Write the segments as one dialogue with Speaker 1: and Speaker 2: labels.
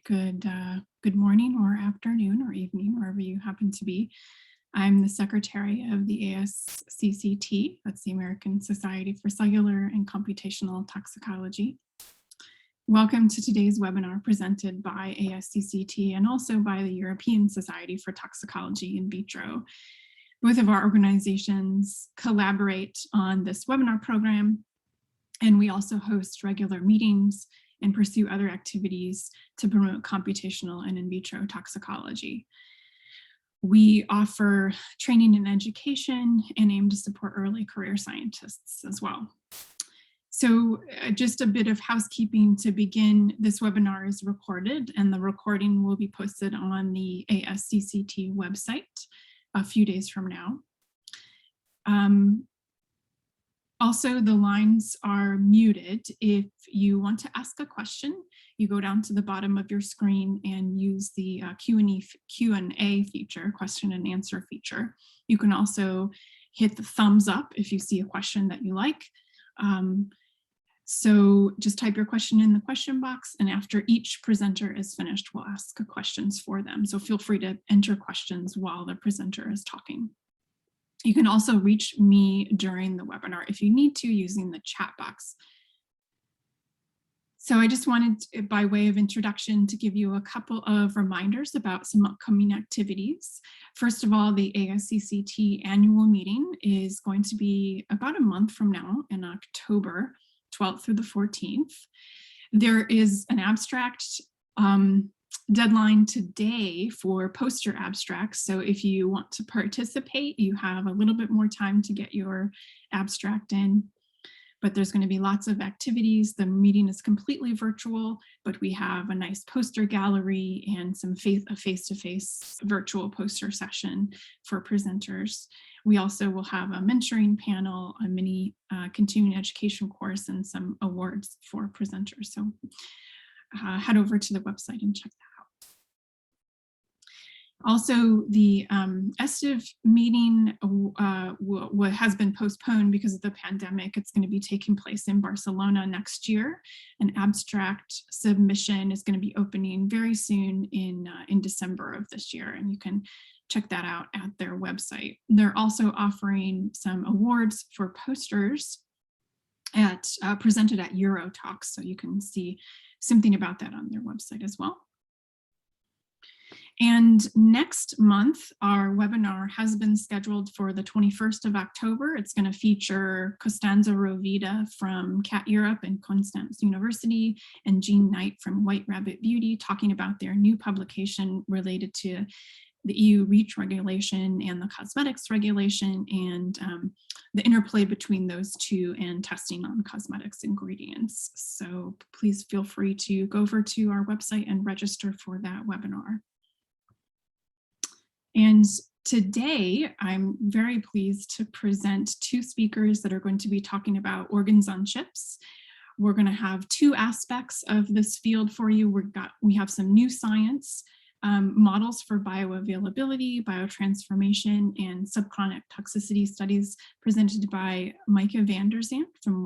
Speaker 1: Good morning or afternoon or evening, wherever you happen to be. I'm the secretary of the ASCCT, that's the American Society for Cellular and Computational Toxicology. Welcome to today's webinar presented by ASCCT and also by the European Society for Toxicology in Vitro. Both of our organizations collaborate on this webinar program, and we also host regular meetings and pursue other activities to promote computational and in vitro toxicology. We offer training and education and aim to support early career scientists as well. So just a bit of housekeeping to begin. This webinar is recorded and the recording will be posted on the ASCCT website a few days from now. Also, the lines are muted. If you want to ask a question, you go down to the bottom of your screen and use the Q&A feature, question and answer feature. You can also hit the thumbs up if you see a question that you like. So just type your question in the question box, and after each presenter is finished, we'll ask questions for them. So feel free to enter questions while the presenter is talking. You can also reach me during the webinar if you need to using the chat box. So I just wanted, by way of introduction, to give you a couple of reminders about some upcoming activities. First of all, the ASCCT annual meeting is going to be about a month from now in October 12th through the 14th. There is an abstract deadline today for poster abstracts. So if you want to participate, you have a little bit more time to get your abstract in, but there's going to be lots of activities. The meeting is completely virtual, but we have a nice poster gallery and a face-to-face virtual poster session for presenters. We also will have a mentoring panel, a mini continuing education course, and some awards for presenters. So head over to the website and check that out. Also, the ESTIV meeting has been postponed because of the pandemic. It's going to be taking place in Barcelona next year. An abstract submission is going to be opening very soon in December of this year, and you can check that out at their website. They're also offering some awards for posters presented at EuroTalks, so you can see something about that on their website as well. And next month, our webinar has been scheduled for the 21st of October. It's going to feature Costanza Rovida from Cat Europe and Constance University and Jean Knight from White Rabbit Beauty, talking about their new publication related to the EU REACH regulation and the cosmetics regulation, and the interplay between those two and testing on cosmetics ingredients. So please feel free to go over to our website and register for that webinar. And today, I'm very pleased to present two speakers that are going to be talking about organs on chips. We're going to have two aspects of this field for you. We have some new science models for bioavailability, biotransformation, and subchronic toxicity studies presented by Meike vander from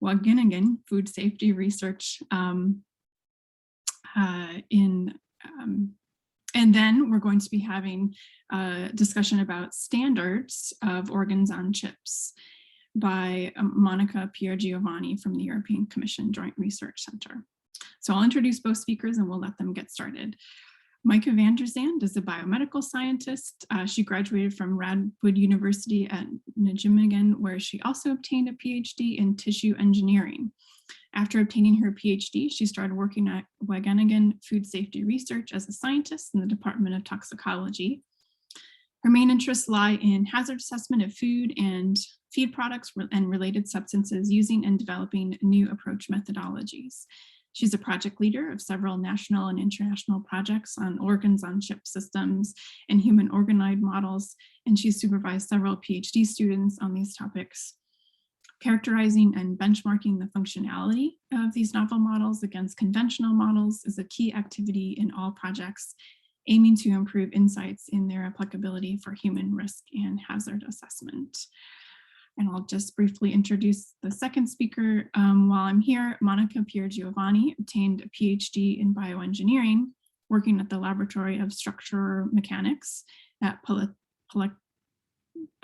Speaker 1: Wageningen Food Safety Research and then we're going to be having a discussion about standards of organs on chips by Monica Piergiovanni from the European Commission Joint Research Center. So I'll introduce both speakers and we'll let them get started. Meike vander is a biomedical scientist. She graduated from Radboud University at Nijmegen, where she also obtained a PhD in tissue engineering. After obtaining her PhD, she started working at Wageningen Food Safety Research as a scientist in the Department of Toxicology. Her main interests lie in hazard assessment of food and feed products and related substances, using and developing new approach methodologies. She's a project leader of several national and international projects on organs on chip systems and human organoid models, and she's supervised several PhD students on these topics. Characterizing and benchmarking the functionality of these novel models against conventional models is a key activity in all projects, aiming to improve insights in their applicability for human risk and hazard assessment. And I'll just briefly introduce the second speaker. While I'm here, Meike Piergiovanni obtained a PhD in bioengineering, working at the Laboratory of Structural Mechanics at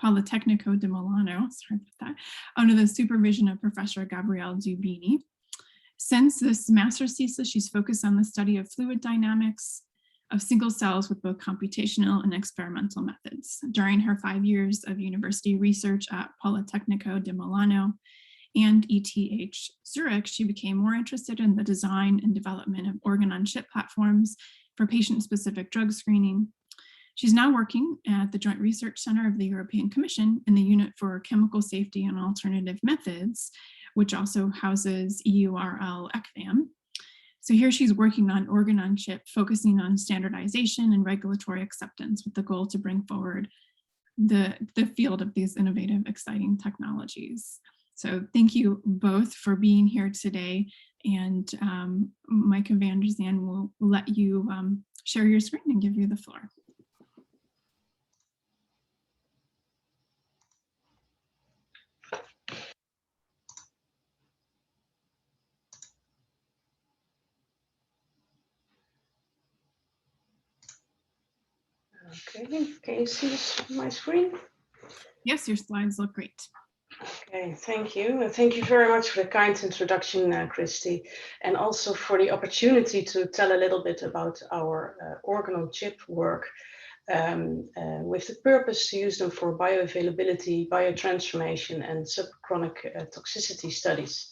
Speaker 1: Politecnico di Milano, sorry about that, under the supervision of Professor Gabriele Zubini. Since this master's thesis, she's focused on the study of fluid dynamics of single cells with both computational and experimental methods. During her 5 years of university research at Politecnico di Milano and ETH Zurich, she became more interested in the design and development of organ-on-chip platforms for patient-specific drug screening. She's now working at the Joint Research Center of the European Commission in the Unit for Chemical Safety and Alternative Methods, which also houses EURL ECVAM. So here she's working on organ-on-chip, focusing on standardization and regulatory acceptance with the goal to bring forward the field of these innovative, exciting technologies. So thank you both for being here today. And Meike and Zande will let you share your screen and give you the floor.
Speaker 2: Okay, can you see my screen?
Speaker 1: Yes, your slides look great.
Speaker 2: Okay, thank you. And thank you very much for the kind introduction, Christy, and also for the opportunity to tell a little bit about our organ-on-chip work with the purpose to use them for bioavailability, biotransformation, and subchronic toxicity studies.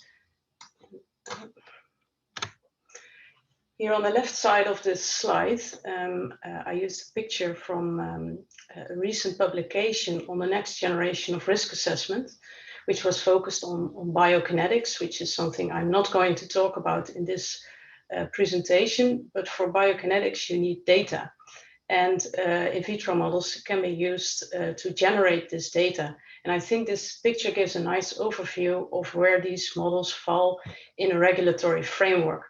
Speaker 2: Here on the left side of this slide, I used a picture from a recent publication on the next generation of risk assessment, which was focused on biokinetics, which is something I'm not going to talk about in this presentation, but for biokinetics, you need data. And in vitro models can be used to generate this data. And I think this picture gives a nice overview of where these models fall in a regulatory framework.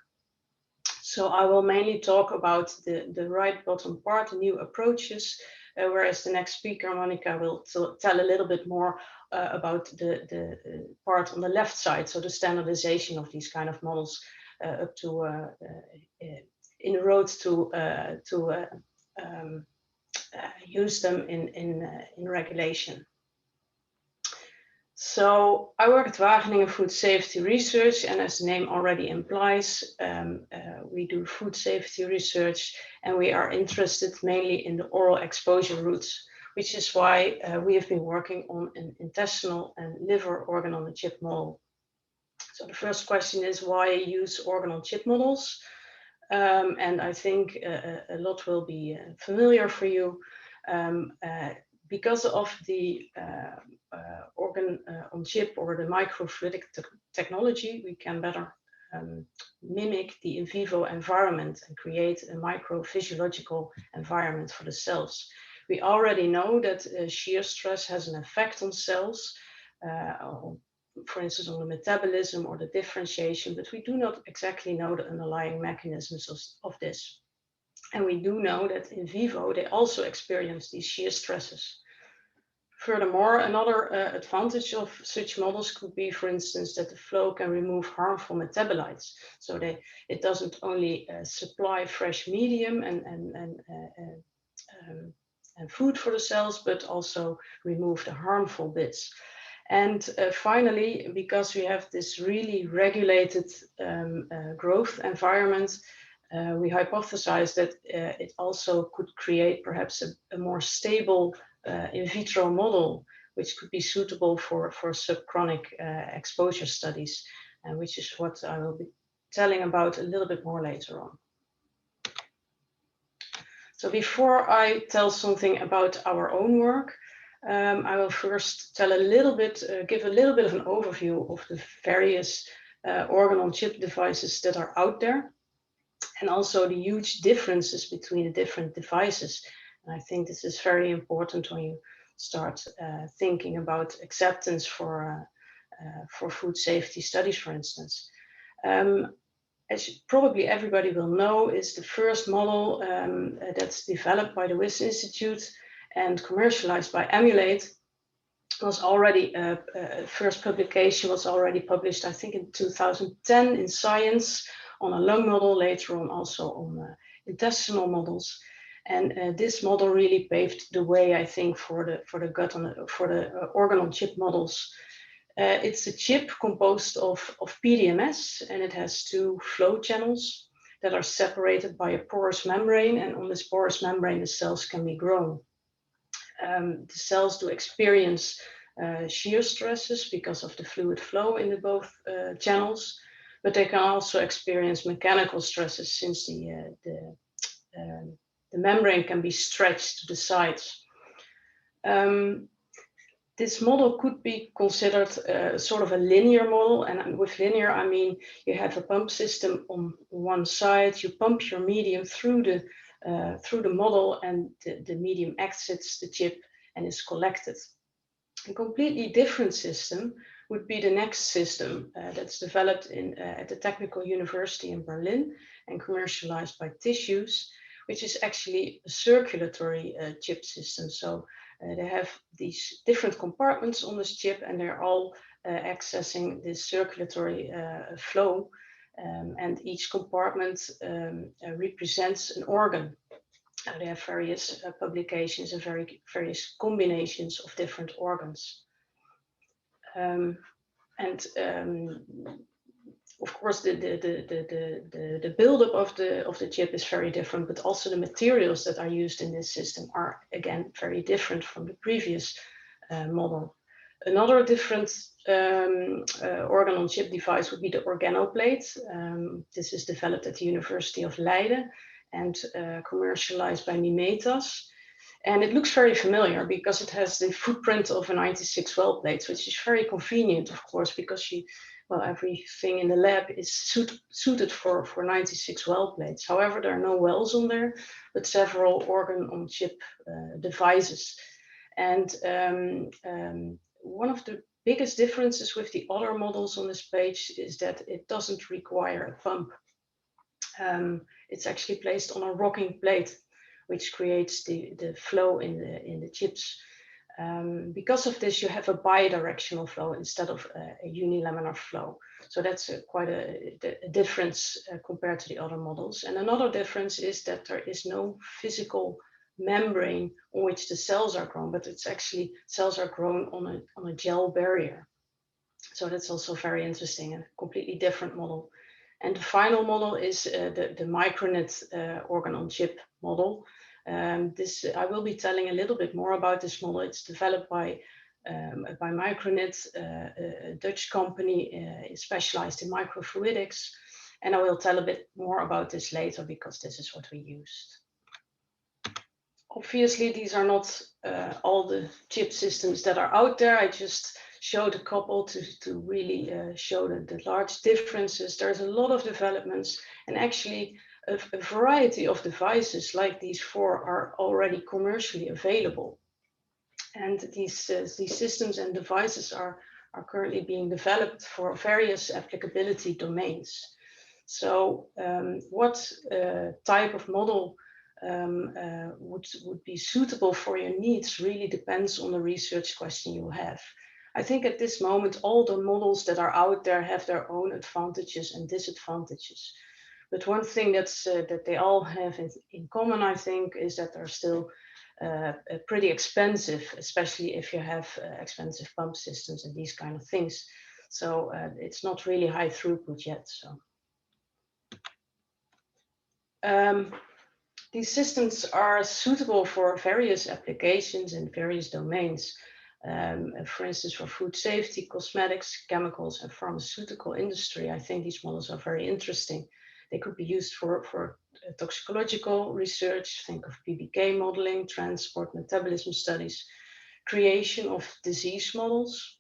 Speaker 2: So I will mainly talk about the right bottom part, the new approaches, whereas the next speaker, Meike, will tell a little bit more about the part on the left side, so the standardization of these kind of models up to in the road to use them in regulation. So I work at Wageningen Food Safety Research, and as the name already implies, we do food safety research, and we are interested mainly in the oral exposure routes, which is why we have been working on an intestinal and liver organ-on-a-chip model. So the first question is, why use organ-on-chip models? And I think a lot will be familiar for you. Because of the organ-on-chip or the microfluidic technology, we can better mimic the in vivo environment and create a microphysiological environment for the cells. We already know that shear stress has an effect on cells, for instance, on the metabolism or the differentiation, but we do not exactly know the underlying mechanisms of this. And we do know that in vivo, they also experience these shear stresses. Furthermore, another advantage of such models could be, for instance, that the flow can remove harmful metabolites. So it doesn't only supply fresh medium and food for the cells, but also remove the harmful bits. And finally, because we have this really regulated growth environment, we hypothesize that it also could create perhaps a more stable in vitro model, which could be suitable for subchronic exposure studies, and which is what I will be telling about a little bit more later on. So before I tell something about our own work, I will first tell a little bit, give a little bit of an overview of the various organ-on-chip devices that are out there, and also the huge differences between the different devices. And I think this is very important when you start thinking about acceptance for food safety studies, for instance. As probably everybody will know, is the first model that's developed by the WIS Institute and commercialized by Emulate, was already, first publication was already published, I think in 2010 in Science, on a lung model, later on also on intestinal models. And this model really paved the way, I think, for the gut for the organ on chip models. It's a chip composed of PDMS, and it has 2 flow channels that are separated by a porous membrane, and on this porous membrane the cells can be grown. The cells do experience shear stresses because of the fluid flow in the both channels, but they can also experience mechanical stresses since the membrane can be stretched to the sides. This model could be considered sort of a linear model, and with linear I mean you have a pump system on one side, you pump your medium through the model, and the medium exits the chip and is collected. A completely different system would be the next system that's developed at the Technical University in Berlin and commercialized by Tissues, which is actually a circulatory chip system. So they have these different compartments on this chip, and they're all accessing this circulatory flow, and each compartment represents an organ. They have various publications and various combinations of different organs. Of course, the buildup of the chip is very different, but also the materials that are used in this system are again very different from the previous model. Another different organ on chip device would be the organoplate. This is developed at the University of Leiden and commercialized by Mimetas. And it looks very familiar because it has the footprint of a 96 well plate, which is very convenient, of course, because everything in the lab is suited for 96 well plates. However, there are no wells on there, but several organ on chip devices. And one of the biggest differences with the other models on this page is that it doesn't require a pump. It's actually placed on a rocking plate, which creates the flow in the chips. Because of this, you have a bidirectional flow instead of a unilaminar flow. So that's quite a difference compared to the other models. And another difference is that there is no physical membrane on which the cells are grown, but it's actually cells are grown on a gel barrier. So that's also very interesting and a completely different model. And the final model is the Micronet organ on chip model. I will be telling a little bit more about this model. It's developed by Micronet, a Dutch company specialized in microfluidics. And I will tell a bit more about this later because this is what we used. Obviously, these are not all the chip systems that are out there. I just showed a couple to really show the large differences. There's a lot of developments, and actually a variety of devices like these 4 are already commercially available. And these systems and devices are currently being developed for various applicability domains. So what type of model would be suitable for your needs really depends on the research question you have. I think at this moment, all the models that are out there have their own advantages and disadvantages. But one thing that they all have in common, I think, is that they're still pretty expensive, especially if you have expensive pump systems and these kind of things. So it's not really high throughput yet. So these systems are suitable for various applications in various domains. For instance, for food safety, cosmetics, chemicals, and pharmaceutical industry. I think these models are very interesting. They could be used for toxicological research, think of PBK modeling, transport, metabolism studies, creation of disease models,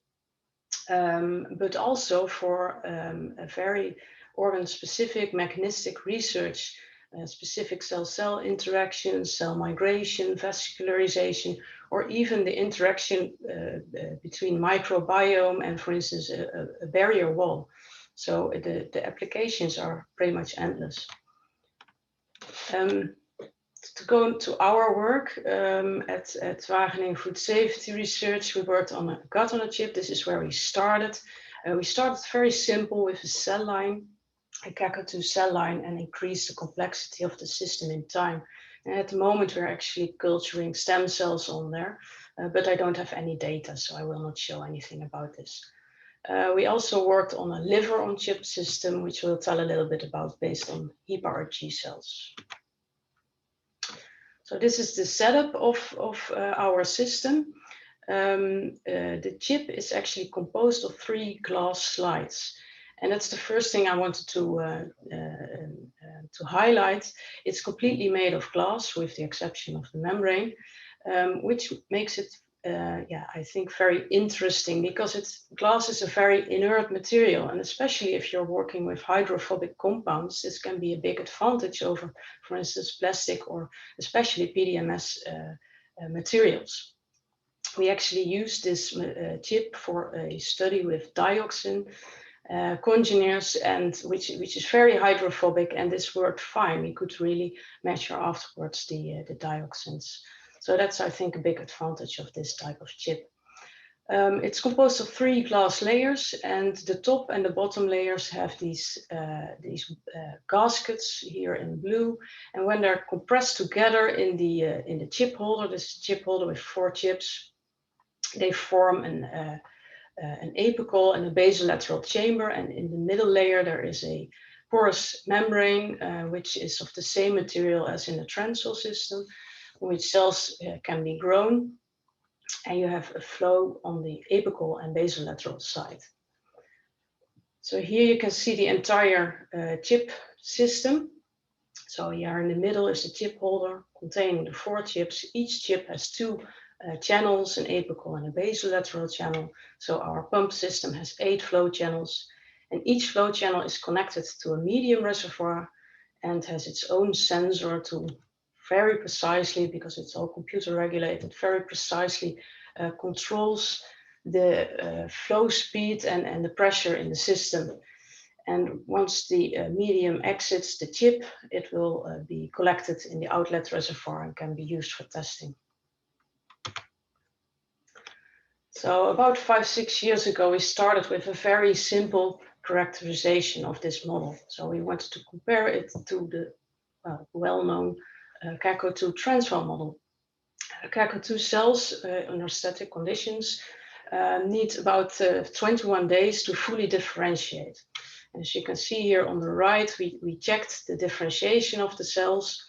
Speaker 2: but also for a very organ-specific mechanistic research, specific cell-cell interactions, cell migration, vascularization, or even the interaction between microbiome and, for instance, a barrier wall. So the applications are pretty much endless. To To go to our work at Wageningen Food Safety Research, we worked on a gut on a chip. This is where we started. We started very simple with a cell line, a CACO2 cell line, and increased the complexity of the system in time. And at the moment, we're actually culturing stem cells on there, but I don't have any data, so I will not show anything about this. We also worked on a liver on chip system, which we'll tell a little bit about based on HepaRG cells. So this is the setup of our system. The chip is actually composed of 3 glass slides. And that's the first thing I wanted to highlight. It's completely made of glass with the exception of the membrane, which makes it, I think, very interesting because glass is a very inert material. And especially if you're working with hydrophobic compounds, this can be a big advantage over, for instance, plastic or especially PDMS materials. We actually used this chip for a study with dioxin congeners, and which is very hydrophobic, and this worked fine. We could really measure afterwards the dioxins. So that's, I think, a big advantage of this type of chip. It's composed of 3 glass layers, and the top and the bottom layers have these gaskets here in blue. And when they're compressed together in the chip holder, this chip holder with 4 chips, they form an apical and a basolateral chamber, and in the middle layer there is a porous membrane, which is of the same material as in the transcell system, in which cells can be grown, and you have a flow on the apical and basolateral side. So here you can see the entire chip system. So here in the middle is the chip holder containing the 4 chips. Each chip has 2 channels, an apical and a basolateral channel. So our pump system has 8 flow channels, and each flow channel is connected to a medium reservoir and has its own sensor to very precisely, because it's all computer regulated, very precisely controls the flow speed and the pressure in the system. And once the medium exits the chip, it will be collected in the outlet reservoir and can be used for testing. So about 5-6 years ago, we started with a very simple characterization of this model. So we wanted to compare it to the well-known CACO2 transfer model. CACO2 cells under static conditions need about 21 days to fully differentiate. As you can see here on the right, we checked the differentiation of the cells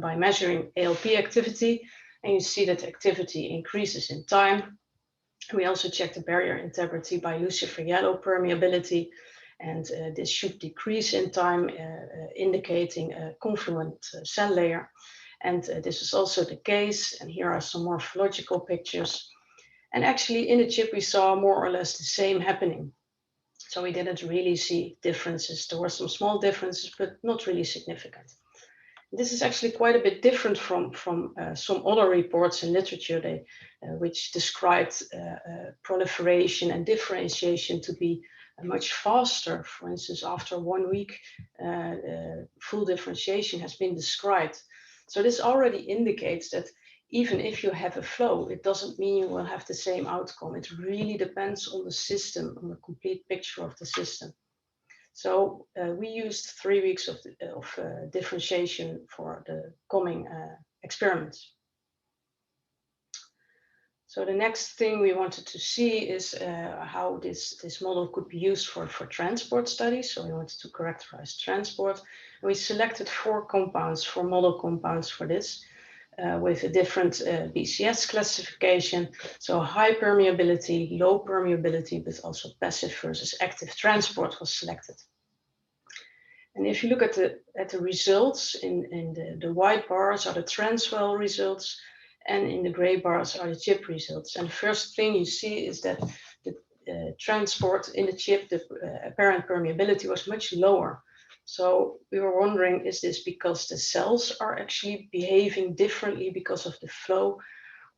Speaker 2: by measuring ALP activity, and you see that activity increases in time. We also checked the barrier integrity by lucifer yellow permeability, and this should decrease in time, indicating a confluent cell layer. And this is also the case, and here are some morphological pictures. And actually in the chip we saw more or less the same happening. So we didn't really see differences. There were some small differences, but not really significant. This is actually quite a bit different from some other reports in literature which described proliferation and differentiation to be much faster. For instance, after 1 week, full differentiation has been described. So this already indicates that even if you have a flow, it doesn't mean you will have the same outcome. It really depends on the system, on the complete picture of the system. So we used 3 weeks of differentiation for the coming experiments. So the next thing we wanted to see is how this model could be used for transport studies. So we wanted to characterize transport. And we selected 4 compounds, 4 model compounds for this, with a different BCS classification. So high permeability, low permeability, but also passive versus active transport was selected. And if you look at the results, in the white bars are the transwell results, and in the gray bars are the chip results. And the first thing you see is that the transport in the chip, the apparent permeability was much lower. So we were wondering, is this because the cells are actually behaving differently because of the flow,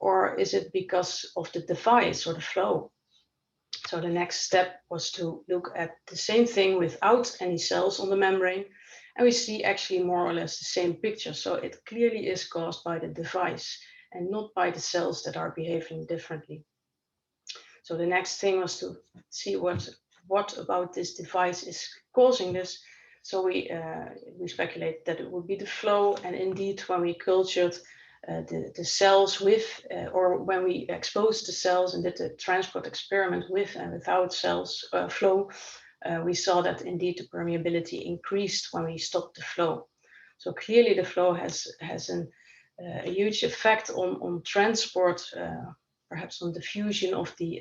Speaker 2: or is it because of the device or the flow? So the next step was to look at the same thing without any cells on the membrane. And we see actually more or less the same picture. So it clearly is caused by the device and not by the cells that are behaving differently. So the next thing was to see what about this device is causing this. So we speculated that it would be the flow, and indeed when we cultured the cells with, or when we exposed the cells and did the transport experiment with and without cells flow, we saw that indeed the permeability increased when we stopped the flow. So clearly the flow has a huge effect on transport, perhaps on diffusion of the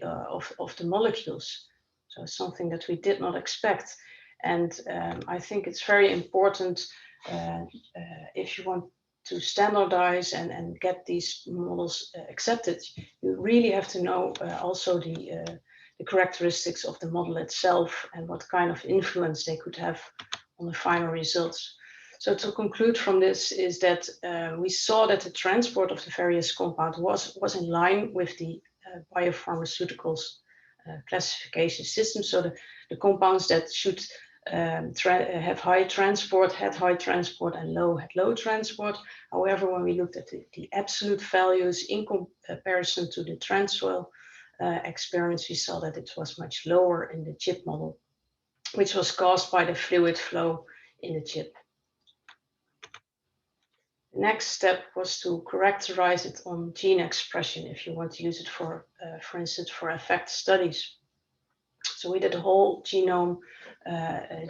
Speaker 2: molecules. So something that we did not expect. And I think it's very important if you want to standardize and get these models accepted, you really have to know also the characteristics of the model itself and what kind of influence they could have on the final results. So to conclude from this is that we saw that the transport of the various compounds was in line with the biopharmaceuticals classification system. So the compounds that should have high transport had high transport and low had low transport. However, when we looked at the absolute values in comparison to the transwell experiments, we saw that it was much lower in the chip model, which was caused by the fluid flow in the chip. The next step was to characterize it on gene expression if you want to use it for instance, for effect studies. So we did a whole genome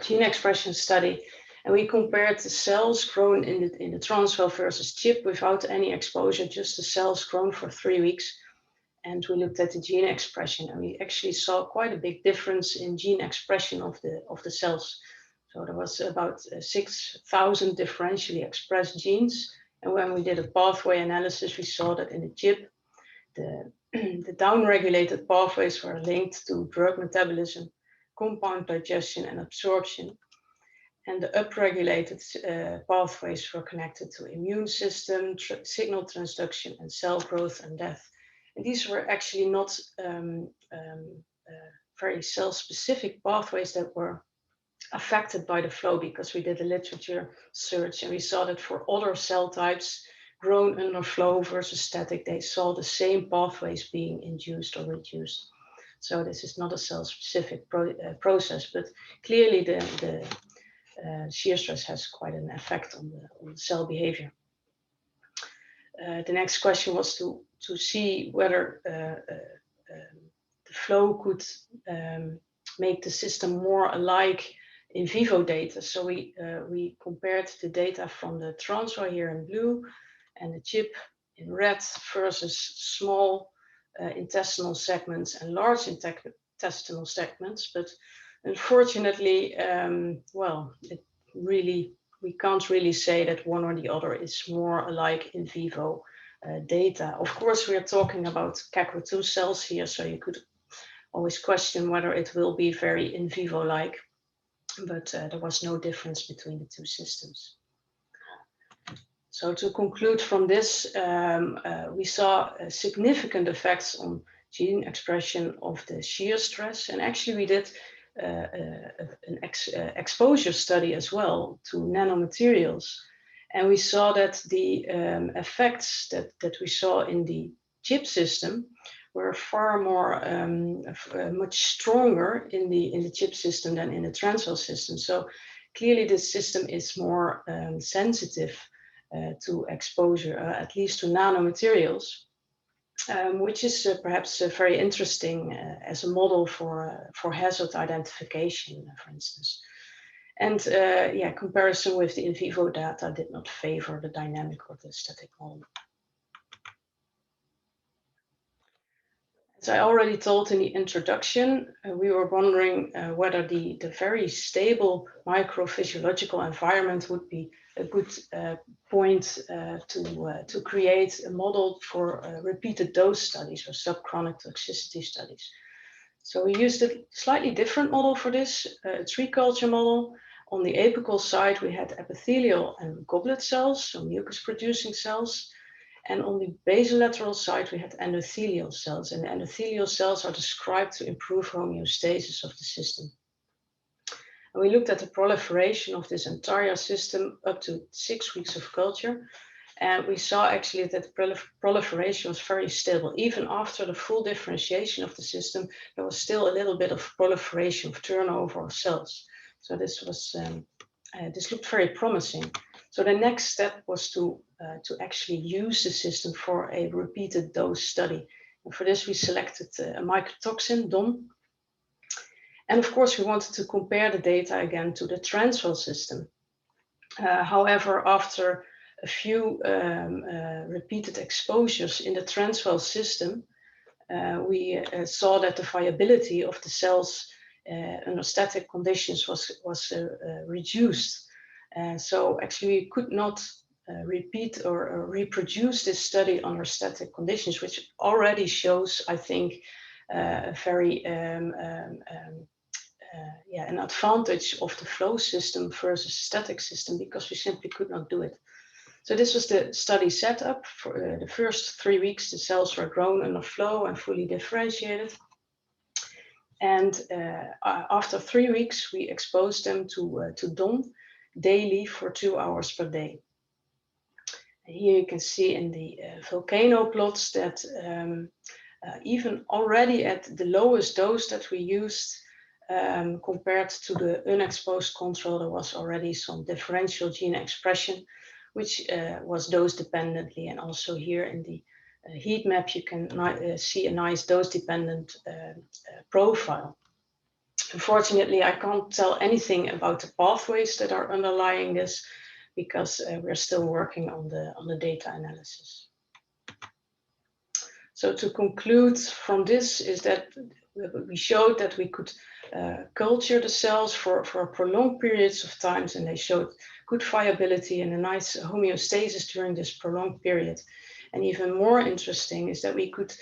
Speaker 2: gene expression study, and we compared the cells grown in the transwell versus chip without any exposure, just the cells grown for 3 weeks. And we looked at the gene expression, and we actually saw quite a big difference in gene expression of the cells. So there was about 6,000 differentially expressed genes. And when we did a pathway analysis, we saw that in the chip, the downregulated pathways were linked to drug metabolism, compound digestion, and absorption. And the upregulated pathways were connected to immune system, signal transduction, and cell growth and death. And these were actually not very cell-specific pathways that were affected by the flow, because we did a literature search and we saw that for other cell types grown under flow versus static, they saw the same pathways being induced or reduced. So this is not a cell-specific process, but clearly the shear stress has quite an effect on the cell behavior. The next question was to see whether the flow could make the system more alike in vivo data. So we compared the data from the transwell here in blue and the chip in red versus small intestinal segments and large intestinal segments. But unfortunately, well, we can't really say that one or the other is more alike in vivo data. Of course, we are talking about CACRO2 cells here, so you could always question whether it will be very in vivo-like, but there was no difference between the two systems. So to conclude from this, we saw significant effects on gene expression of the shear stress, and actually we did an exposure study as well to nanomaterials, and we saw that the effects that we saw in the chip system were far more much stronger in the chip system than in the transwell system. So clearly this system is more sensitive to exposure, at least to nanomaterials, which is perhaps very interesting as a model for hazard identification, for instance. And yeah, comparison with the in vivo data did not favor the dynamic or the static model. As I already told in the introduction, we were wondering whether the very stable microphysiological environment would be a good point to create a model for repeated dose studies or subchronic toxicity studies. So we used a slightly different model for this, a tree culture model. On the apical side, we had epithelial and goblet cells, so mucus-producing cells. And on the basolateral side, we had endothelial cells, and the endothelial cells are described to improve homeostasis of the system. And we looked at the proliferation of this entire system up to 6 weeks of culture. And we saw actually that the proliferation was very stable. Even after the full differentiation of the system, there was still a little bit of proliferation of turnover of cells. So this was this looked very promising. So the next step was to actually use the system for a repeated dose study. And for this, we selected a mycotoxin, DOM. And of course, we wanted to compare the data again to the transwell system. However, after a few repeated exposures in the transwell system, we saw that the viability of the cells under static conditions was reduced. So actually we could not repeat or reproduce this study under static conditions, which already shows, I think, a very an advantage of the flow system versus static system, because we simply could not do it. So this was the study setup. For the first 3 weeks, the cells were grown under flow and fully differentiated. And after 3 weeks, we exposed them to DOM daily for 2 hours per day. And here you can see in the volcano plots that even already at the lowest dose that we used, compared to the unexposed control, there was already some differential gene expression, which was dose dependently. And also here in the heat map, you can see a nice dose dependent profile. Unfortunately, I can't tell anything about the pathways that are underlying this, because we're still working on the data analysis. So to conclude from this is that we showed that we could culture the cells for prolonged periods of times, and they showed good viability and a nice homeostasis during this prolonged period. And even more interesting is that we could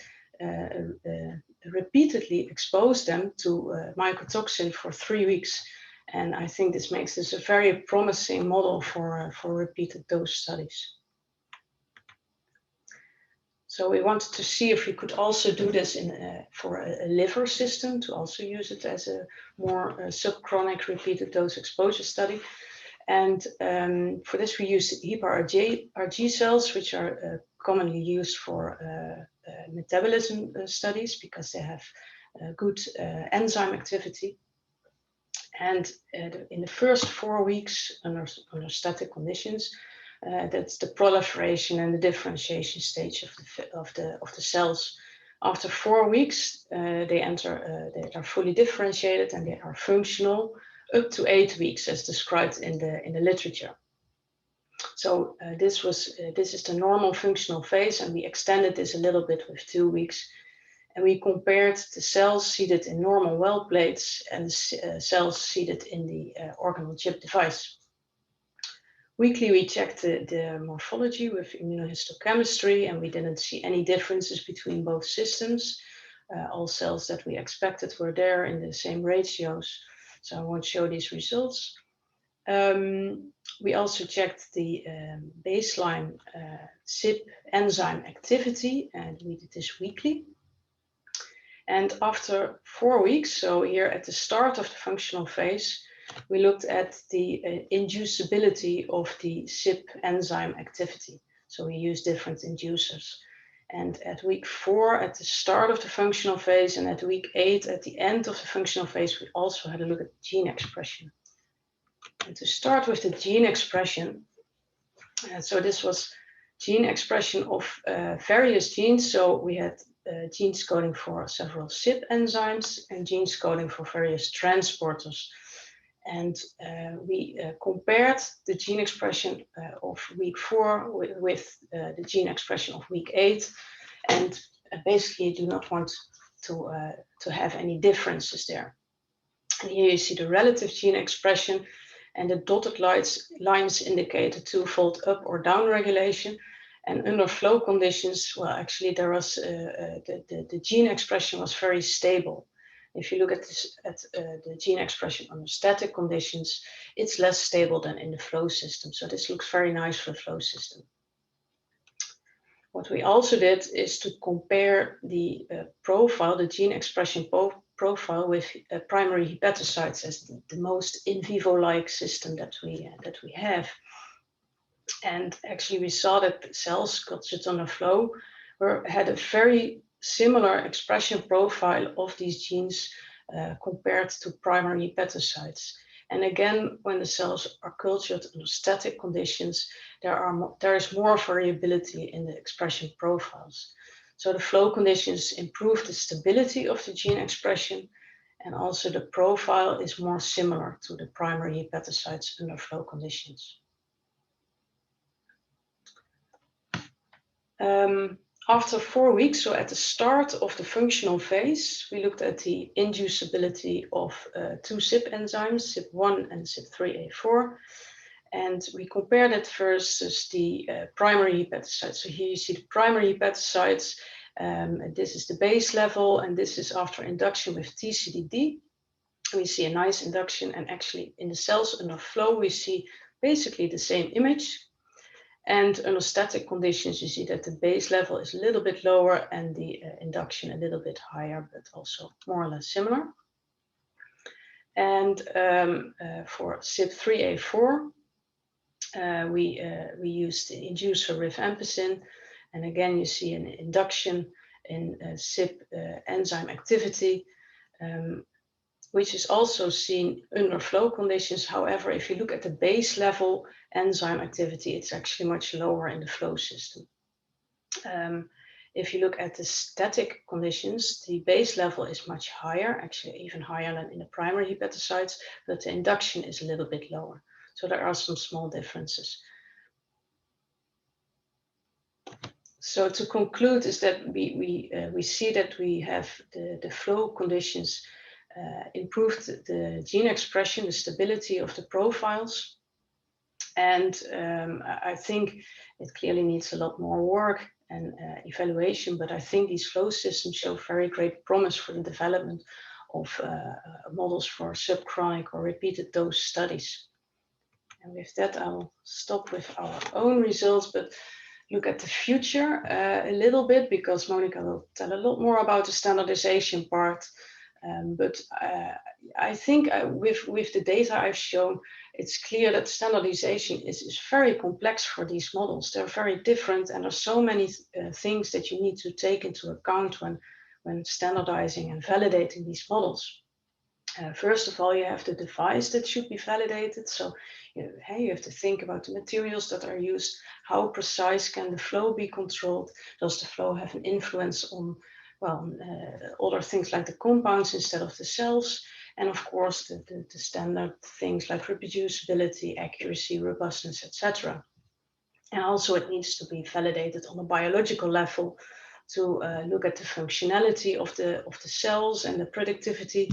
Speaker 2: repeatedly expose them to mycotoxin for 3 weeks. And I think this makes this a very promising model for repeated dose studies. So we wanted to see if we could also do this for a liver system, to also use it as a more subchronic repeated dose exposure study. And for this, we used HepaRG cells, which are commonly used for metabolism studies, because they have good enzyme activity. And in the first 4 weeks under static conditions, that's the proliferation and the differentiation stage of the cells. After 4 weeks, they are fully differentiated and they are functional up to 8 weeks, as described in the literature. So this is the normal functional phase, and we extended this a little bit with 2 weeks. And we compared the cells seated in normal well plates and cells seated in the organelle chip device. Weekly, we checked the morphology with immunohistochemistry, and we didn't see any differences between both systems. All cells that we expected were there in the same ratios, so I won't show these results. We also checked the baseline CYP enzyme activity, and we did this weekly. And after 4 weeks, so here at the start of the functional phase, we looked at the inducibility of the CYP enzyme activity. So we used different inducers. And at week 4, at the start of the functional phase, and at week 8, at the end of the functional phase, we also had a look at gene expression. And to start with the gene expression, so this was gene expression of various genes. So we had genes coding for several CYP enzymes and genes coding for various transporters. And we compared the gene expression of week 4 with the gene expression of week 8, and basically do not want to have any differences there. And here you see the relative gene expression, and the dotted lines indicate a twofold up or down regulation. And under flow conditions, well, actually there was the gene expression was very stable. If you look at this, the gene expression under static conditions, it's less stable than in the flow system. So this looks very nice for the flow system. What we also did is to compare the profile, the gene expression profile with primary hepatocytes as the most in vivo-like system that we have. And actually we saw that cells cultured under flow had a very similar expression profile of these genes compared to primary hepatocytes. And again, when the cells are cultured under static conditions, there is more variability in the expression profiles. So the flow conditions improve the stability of the gene expression, and also the profile is more similar to the primary hepatocytes under flow conditions. After 4 weeks, so at the start of the functional phase, we looked at the inducibility of 2 CYP enzymes, CYP1 and CYP3A4, and we compared it versus the primary hepatocytes. So here you see the primary hepatocytes. This is the base level, and this is after induction with TCDD. We see a nice induction, and actually in the cells under flow, we see basically the same image. And under static conditions, you see that the base level is a little bit lower and the induction a little bit higher, but also more or less similar. And for CYP3A4, we used the inducer rifampicin. And again, you see an induction in CYP enzyme activity, which is also seen under flow conditions. However, if you look at the base level enzyme activity, it's actually much lower in the flow system. If you look at the static conditions, the base level is much higher, actually even higher than in the primary hepatocytes, but the induction is a little bit lower. So there are some small differences. So to conclude is that we see that we have the flow conditions improved the gene expression, the stability of the profiles. And I think it clearly needs a lot more work and evaluation, but I think these flow systems show very great promise for the development of models for subchronic or repeated dose studies. And with that, I'll stop with our own results, but look at the future a little bit, because Monica will tell a lot more about the standardization part. But I think with the data I've shown, it's clear that standardization is very complex for these models. They're very different, and there's so many things that you need to take into account when standardizing and validating these models. First of all, you have the device that should be validated. So you have to think about the materials that are used. How precise can the flow be controlled? Does the flow have an influence on other things like the compounds instead of the cells? And of course, the standard things like reproducibility, accuracy, robustness, etc. And also it needs to be validated on a biological level to look at the functionality of the cells and the productivity,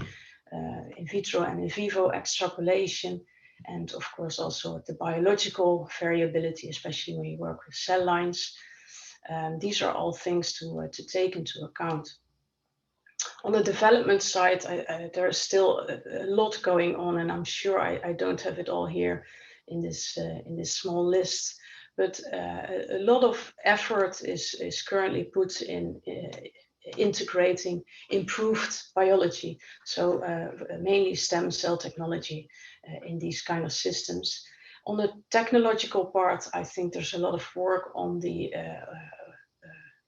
Speaker 2: in vitro and in vivo extrapolation, and of course also the biological variability, especially when you work with cell lines. These are all things to take into account. On the development side, there is still a lot going on, and I'm sure I don't have it all here in this small list. But a lot of effort is currently put in integrating improved biology, so mainly stem cell technology in these kind of systems. On the technological part, I think there's a lot of work on the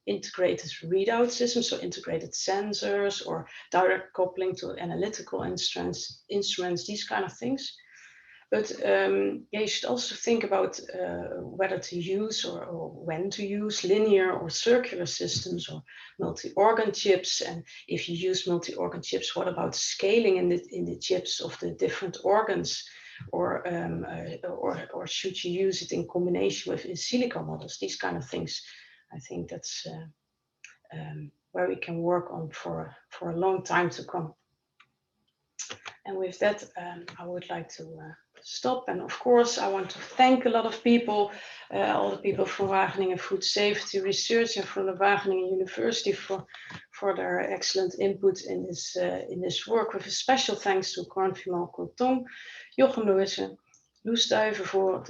Speaker 2: integrated readout systems, so integrated sensors or direct coupling to analytical instruments, these kind of things. But you should also think about whether to use or when to use linear or circular systems or multi-organ chips. And if you use multi-organ chips, what about scaling in the chips of the different organs? Or should you use it in combination with in silico models? These kind of things. I think that's where we can work on for a long time to come. And with that, I would like to stop. And of course, I want to thank a lot of people, all the people from Wageningen Food Safety Research and from the Wageningen University for their excellent input in this work. With a special thanks to Cornfimol Coton, Jochem Looijsen, Loes Duivenvoort,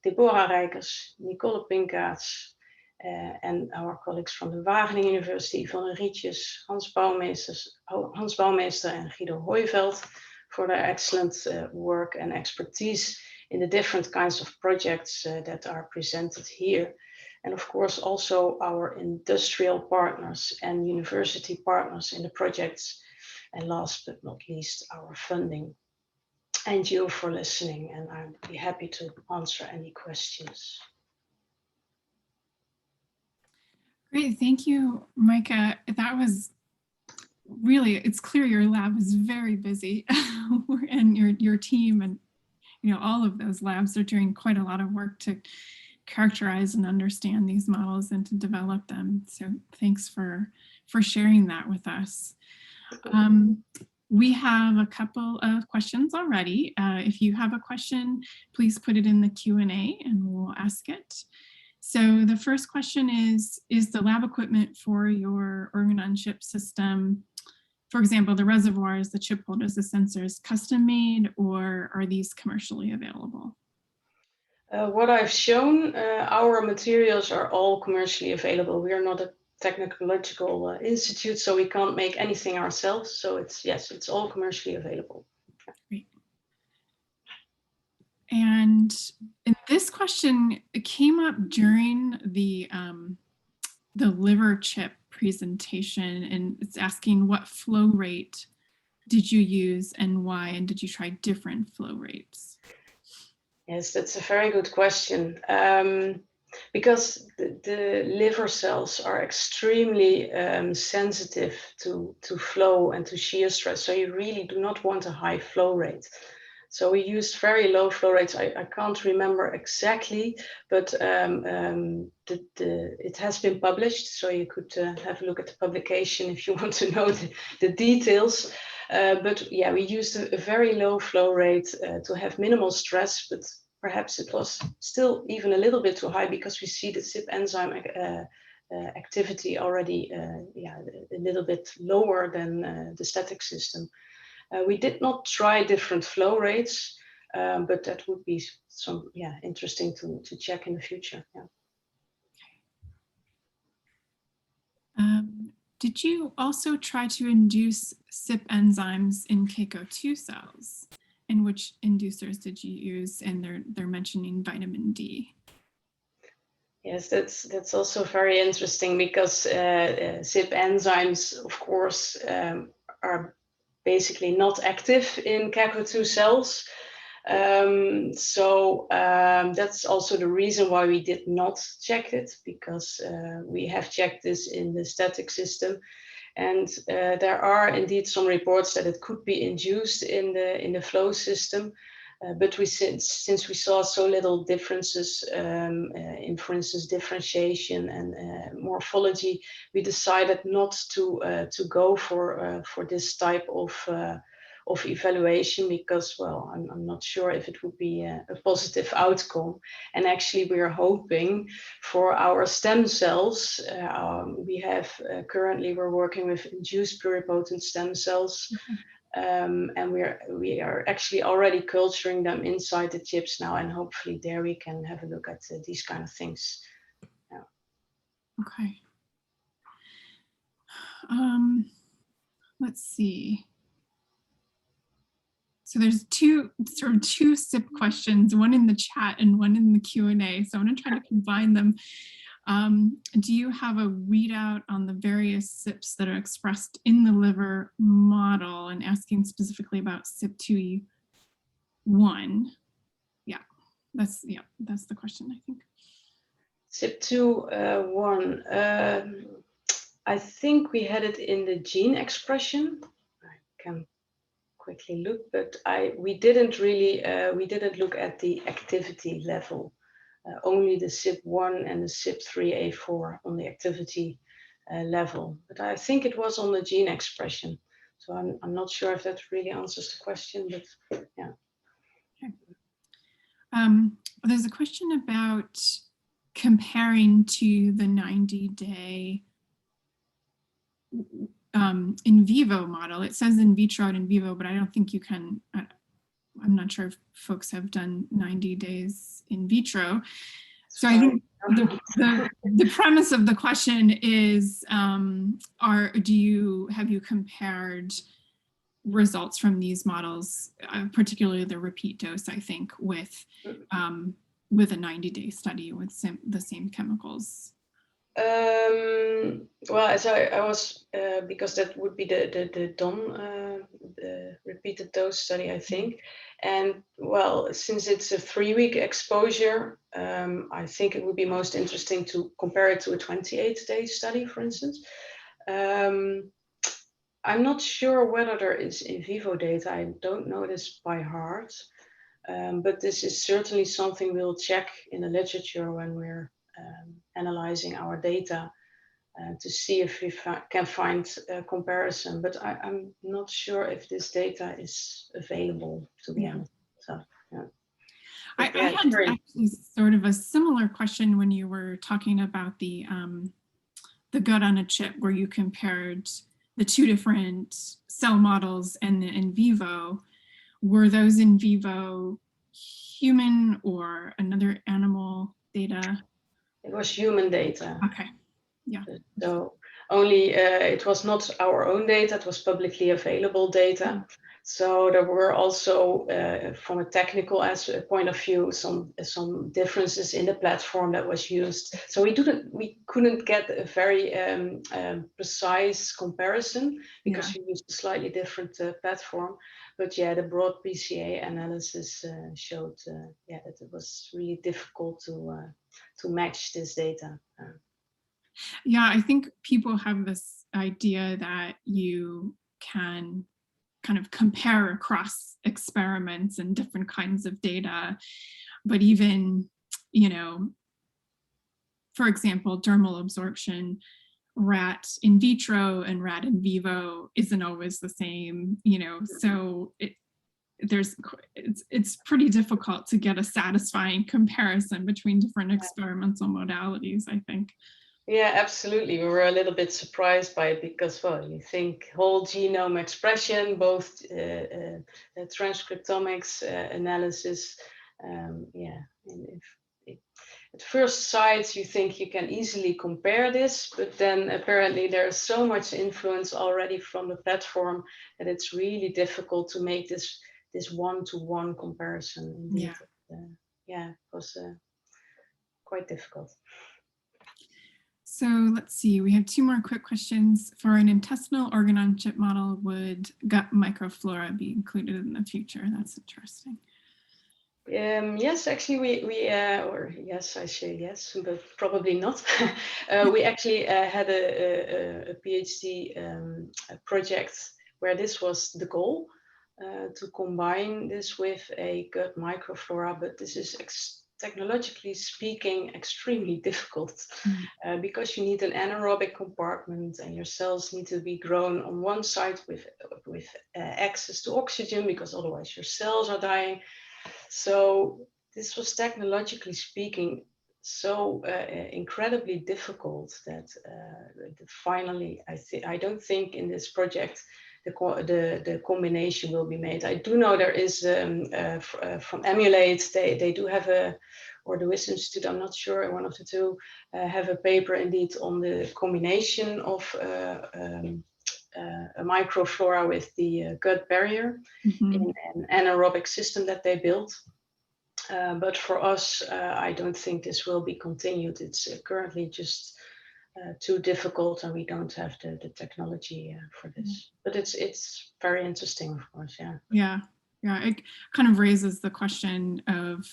Speaker 2: Deborah Rijkers, Nicole Pinkaerts, and our colleagues from the Wageningen University, Yvonne Rietjes, Hans Bouwmeester and Guido Hooiveld, for their excellent work and expertise in the different kinds of projects that are presented here. And of course, also our industrial partners and university partners in the projects. And last but not least, our funding. And you for listening, and I'd be happy to answer any questions.
Speaker 1: Great, thank you, Meike. That was really, it's clear your lab is very busy and your team and all of those labs are doing quite a lot of work to characterize and understand these models and to develop them. So thanks for sharing that with us. We have a couple of questions already. If you have a question, please put it in the Q&A and we'll ask it. So the first question is the lab equipment for your organ-on-chip system, for example, the reservoirs, the chip holders, the sensors, custom made, or are these commercially available?
Speaker 2: What I've shown, our materials are all commercially available. We are not a technological institute, so we can't make anything ourselves. So it's all commercially available.
Speaker 1: Great. And this question came up during the liver chip presentation, and it's asking what flow rate did you use and why, and did you try different flow rates?
Speaker 2: Yes, that's a very good question. Because the liver cells are extremely sensitive to flow and to shear stress. So you really do not want a high flow rate. So we used very low flow rates. I can't remember exactly, but it has been published. So you could have a look at the publication if you want to know the details. But yeah, we used a very low flow rate to have minimal stress, but perhaps it was still even a little bit too high because we see the CYP enzyme activity already a little bit lower than the static system. We did not try different flow rates, but that would be interesting to check in the future. Yeah.
Speaker 1: Did you also try to induce CYP enzymes in KECO2 cells? And which inducers did you use? And they're mentioning vitamin D.
Speaker 2: Yes, that's also very interesting because CYP enzymes, of course, are basically not active in KECO2 cells. So that's also the reason why we did not check it, because we have checked this in the static system. And there are indeed some reports that it could be induced in the flow system. But since we saw so little differences in, for instance, differentiation and morphology, we decided not to go for this type of evaluation because, well, I'm not sure if it would be a positive outcome. And actually, we're hoping for our stem cells. We have currently we're working with induced pluripotent stem cells. And we are actually already culturing them inside the chips now, and hopefully there we can have a look at these kind of things. Yeah.
Speaker 1: Okay. Let's see. So there's two CYP questions, one in the chat and one in the Q&A. So I'm going to try to combine them. Do you have a readout on the various CYPs that are expressed in the liver model, and asking specifically about CYP2E1? That's the question, I think.
Speaker 2: CYP2E1, I think we had it in the gene expression. I can quickly look, but we didn't look at the activity level. Only the CYP1 and the CYP3A4 on the activity level. But I think it was on the gene expression. So I'm not sure if that really answers the question, but yeah.
Speaker 1: Okay. There's a question about comparing to the 90-day in vivo model. It says in vitro and in vivo, but I don't think you can. I'm not sure if folks have done 90 days in vitro. So I think the premise of the question is, have you compared results from these models, particularly the repeat dose, I think, with a 90-day study with the same chemicals?
Speaker 2: Well, as I was, because that would be the repeated dose study, I think. And well, since it's a 3-week exposure, I think it would be most interesting to compare it to a 28-day study, for instance. I'm not sure whether there is in vivo data. I don't know this by heart, but this is certainly something we'll check in the literature when we're analyzing our data to see if we can find a comparison. But I'm not sure if this data is available, to be honest. So, yeah.
Speaker 1: I had actually sort of a similar question when you were talking about the gut on a chip, where you compared the 2 different cell models and the in vivo. Were those in vivo human or another animal data?
Speaker 2: It was human data.
Speaker 1: Okay, yeah.
Speaker 2: So only it was not our own data, it was publicly available data. So there were also, from a technical point of view, some differences in the platform that was used. So we couldn't get a very precise comparison because we used a slightly different platform. But yeah, the broad PCA analysis showed that it was really difficult to match this data.
Speaker 1: Yeah, I think people have this idea that you can kind of compare across experiments and different kinds of data, but even, for example, dermal absorption, rat in vitro and rat in vivo isn't always the same, so it's pretty difficult to get a satisfying comparison between different experimental modalities, I think.
Speaker 2: Yeah, absolutely. We were a little bit surprised by it because, well, you think whole genome expression, both transcriptomics analysis. And at first sight, you think you can easily compare this, but then apparently there's so much influence already from the platform that it's really difficult to make this one-to-one comparison. Indeed. It was quite difficult.
Speaker 1: So let's see, we have 2 more quick questions. For an intestinal organ on chip model, would gut microflora be included in the future? That's interesting.
Speaker 2: Yes, actually, or yes, I say yes, but probably not. We actually had a PhD project where this was the goal, to combine this with a gut microflora, but this is technologically speaking extremely difficult because you need an anaerobic compartment and your cells need to be grown on one side with access to oxygen, because otherwise your cells are dying. So this was technologically speaking so incredibly difficult that finally I don't think in this project the combination will be made. I do know there is from Emulate, they do have or the Wisdom Institute, I'm not sure, one of the two, have a paper indeed on the combination of a microflora with the gut barrier in an anaerobic system that they built. But for us, I don't think this will be continued. It's currently just too difficult, and we don't have the technology for this. But it's very interesting, of course.
Speaker 1: Yeah. It kind of raises the question of,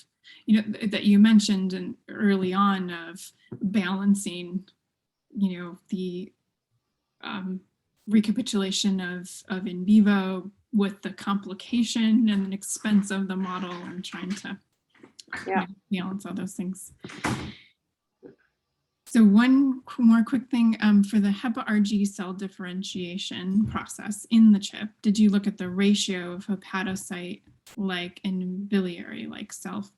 Speaker 1: that you mentioned early on, of balancing, the recapitulation of in vivo with the complication and the expense of the model, and trying to balance all those things. So one more quick thing, for the HepaRG cell differentiation process in the chip, did you look at the ratio of hepatocyte-like and biliary-like cells,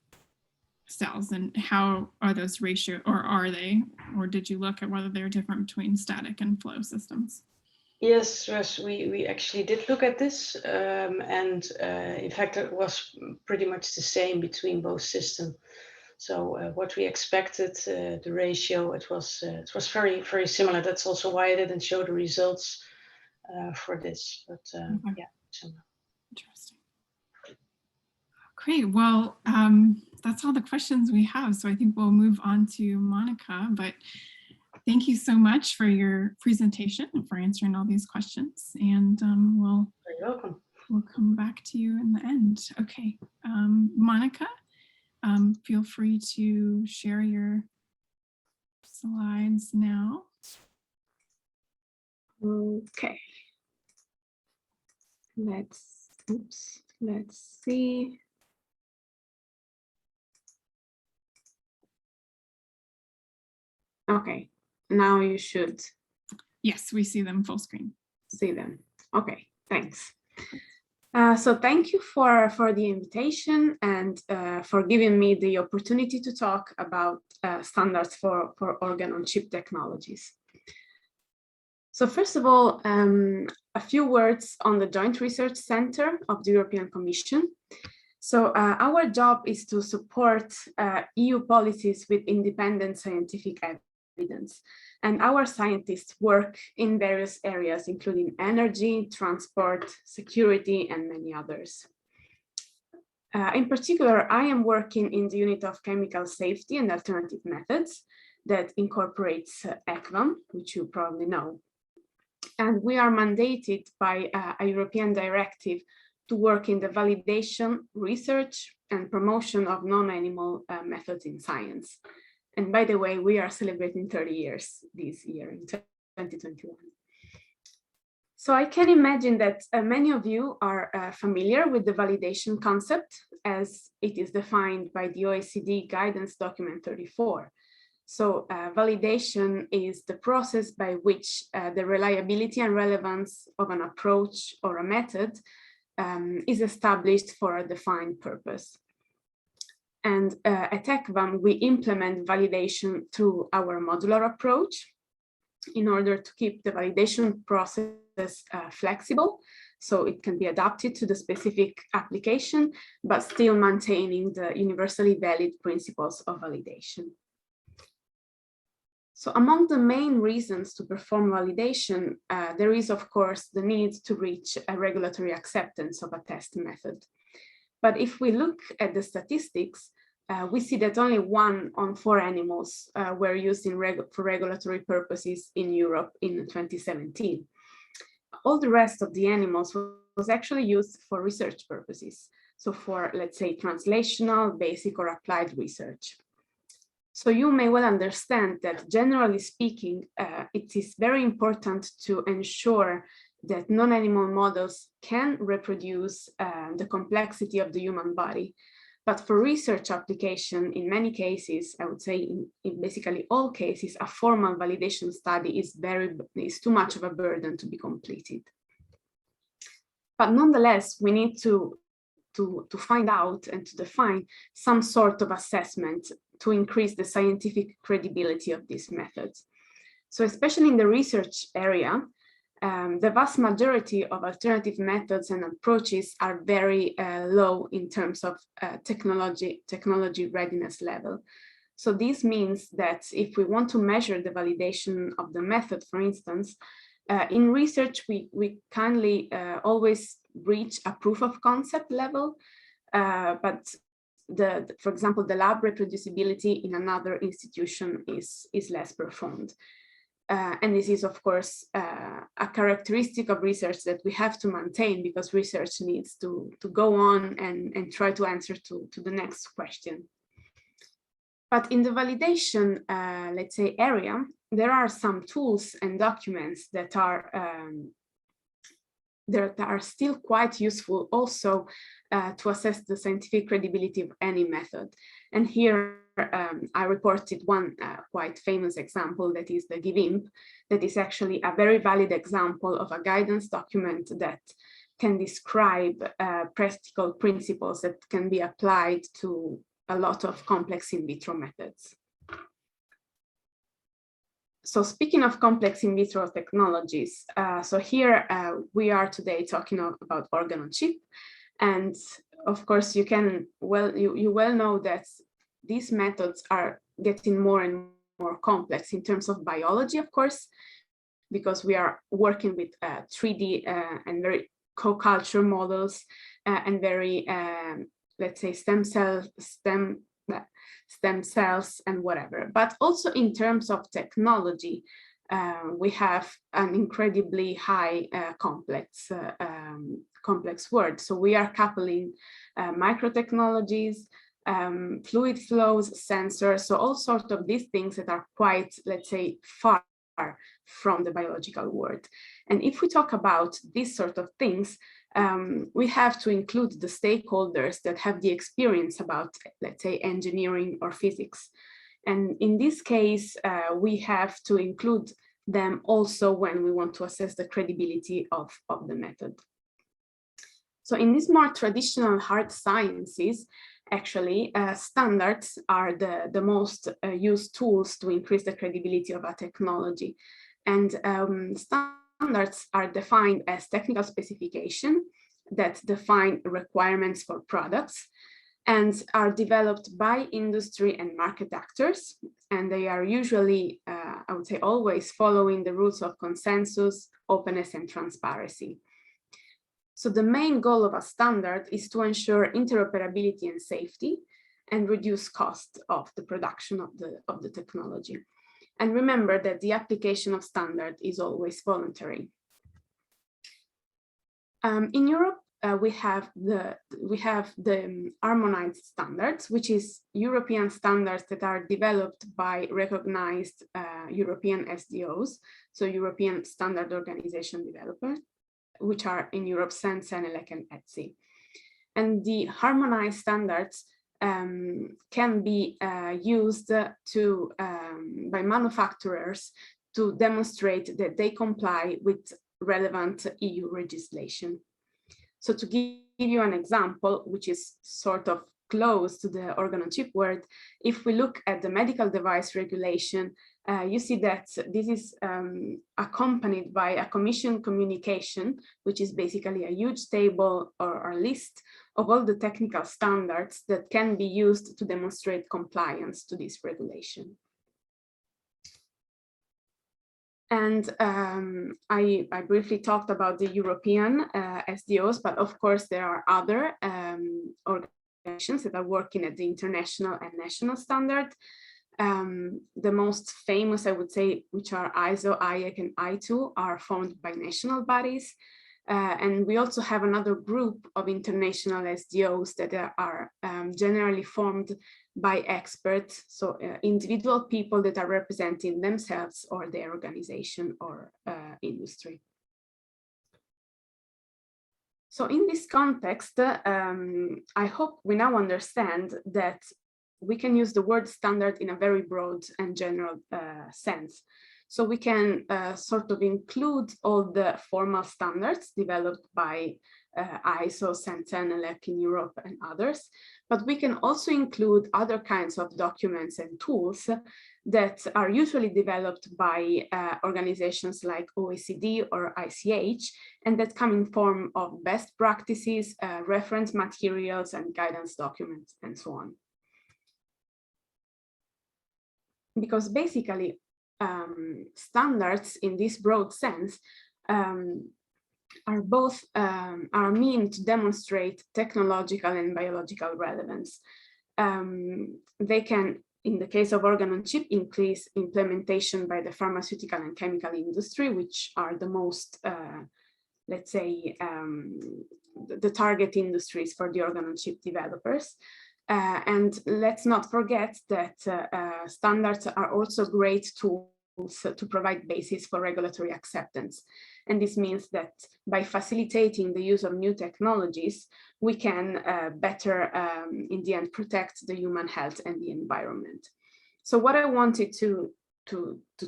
Speaker 1: and how are those ratio, or did you look at whether they're different between static and flow systems?
Speaker 2: Yes, we actually did look at this, and in fact it was pretty much the same between both systems. So what we expected, the ratio, it was very, very similar. That's also why I didn't show the results for this, but
Speaker 1: Okay.
Speaker 2: yeah, similar.
Speaker 1: Interesting. Great. Well, that's all the questions we have. So I think we'll move on to Monica, but thank you so much for your presentation and for answering all these questions. And
Speaker 2: You're welcome.
Speaker 1: We'll come back to you in the end. Okay, Monica, feel free to share your slides now.
Speaker 3: Okay. Let's see. Okay, now you should.
Speaker 1: Yes, we see them full screen.
Speaker 3: See them. Okay, thanks. So thank you for the invitation and for giving me the opportunity to talk about standards for organ-on-chip technologies. So first of all, a few words on the Joint Research Center of the European Commission. So our job is to support EU policies with independent scientific evidence. And our scientists work in various areas, including energy, transport, security, and many others. In particular, I am working in the unit of chemical safety and alternative methods that incorporates ECVAM, which you probably know. And we are mandated by a European directive to work in the validation, research, and promotion of non-animal methods in science. And by the way, we are celebrating 30 years this year in 2021. So I can imagine that many of you are familiar with the validation concept as it is defined by the OECD guidance document 34. So validation is the process by which the reliability and relevance of an approach or a method is established for a defined purpose. And at ECVAM, we implement validation through our modular approach in order to keep the validation process flexible, so it can be adapted to the specific application, but still maintaining the universally valid principles of validation. So among the main reasons to perform validation, there is, of course, the need to reach a regulatory acceptance of a test method. But if we look at the statistics, we see that only 1 on 4 animals were used for regulatory purposes in Europe in 2017. All the rest of the animals was actually used for research purposes. So for, let's say, translational, basic, or applied research. So you may well understand that, generally speaking, it is very important to ensure that non-animal models can reproduce the complexity of the human body. But for research application, in many cases, I would say in basically all cases, a formal validation study is too much of a burden to be completed. But nonetheless, we need to find out and to define some sort of assessment to increase the scientific credibility of these methods. So especially in the research area, the vast majority of alternative methods and approaches are very low in terms of technology readiness level. So this means that if we want to measure the validation of the method, for instance, in research, we kindly always reach a proof of concept level, but for example, the lab reproducibility in another institution is less performed. And this is, of course, a characteristic of research that we have to maintain because research needs to go on and try to answer to the next question. But in the validation, let's say, area, there are some tools and documents that are still quite useful also to assess the scientific credibility of any method. And here I reported one quite famous example, that is the GIVIMP, that is actually a very valid example of a guidance document that can describe practical principles that can be applied to a lot of complex in vitro methods. So speaking of complex in vitro technologies, so here we are today talking about organ on chip. And of course, you well know that these methods are getting more and more complex in terms of biology, of course, because we are working with 3D and very co-culture models and very, let's say, stem cells and whatever. But also in terms of technology, we have an incredibly high complex world. So we are coupling microtechnologies, fluid flows, sensors, so all sorts of these things that are quite, let's say, far from the biological world. And if we talk about these sort of things, we have to include the stakeholders that have the experience about, let's say, engineering or physics. And in this case, we have to include them also when we want to assess the credibility of the method. So in these more traditional hard sciences, actually, standards are the most used tools to increase the credibility of a technology. And standards are defined as technical specification that define requirements for products and are developed by industry and market actors. And they are usually, I would say, always following the rules of consensus, openness, and transparency. So the main goal of a standard is to ensure interoperability and safety and reduce cost of the production of the technology. And remember that the application of standard is always voluntary. In Europe, we have the harmonized standards, which is European standards that are developed by recognized European SDOs, so European Standard Organization developers, which are in Europe Zande, Senelec, and ETSI. And the harmonized standards can be used by manufacturers to demonstrate that they comply with relevant EU legislation. So to give you an example, which is sort of close to the organ-on-chip world, if we look at the medical device regulation, you see that this is accompanied by a commission communication, which is basically a huge table or list of all the technical standards that can be used to demonstrate compliance to this regulation. And I briefly talked about the European SDOs, but of course there are other organizations that are working at the international and national standard. The most famous, I would say, which are ISO, IEC, and I2, are formed by national bodies. And we also have another group of international SDOs that are generally formed by experts, so individual people that are representing themselves or their organization or industry. So in this context, I hope we now understand that we can use the word standard in a very broad and general sense. So we can sort of include all the formal standards developed by ISO, Senelec in Europe and others, but we can also include other kinds of documents and tools that are usually developed by organizations like OECD or ICH, and that come in form of best practices, reference materials, and guidance documents, and so on. Because basically, standards in this broad sense are meant to demonstrate technological and biological relevance. They can, in the case of organ-on-chip, increase implementation by the pharmaceutical and chemical industry, which are the most, let's say, the target industries for the organ-on-chip developers. And let's not forget that standards are also great tools to provide basis for regulatory acceptance. And this means that by facilitating the use of new technologies, we can better, in the end, protect the human health and the environment. So what I wanted to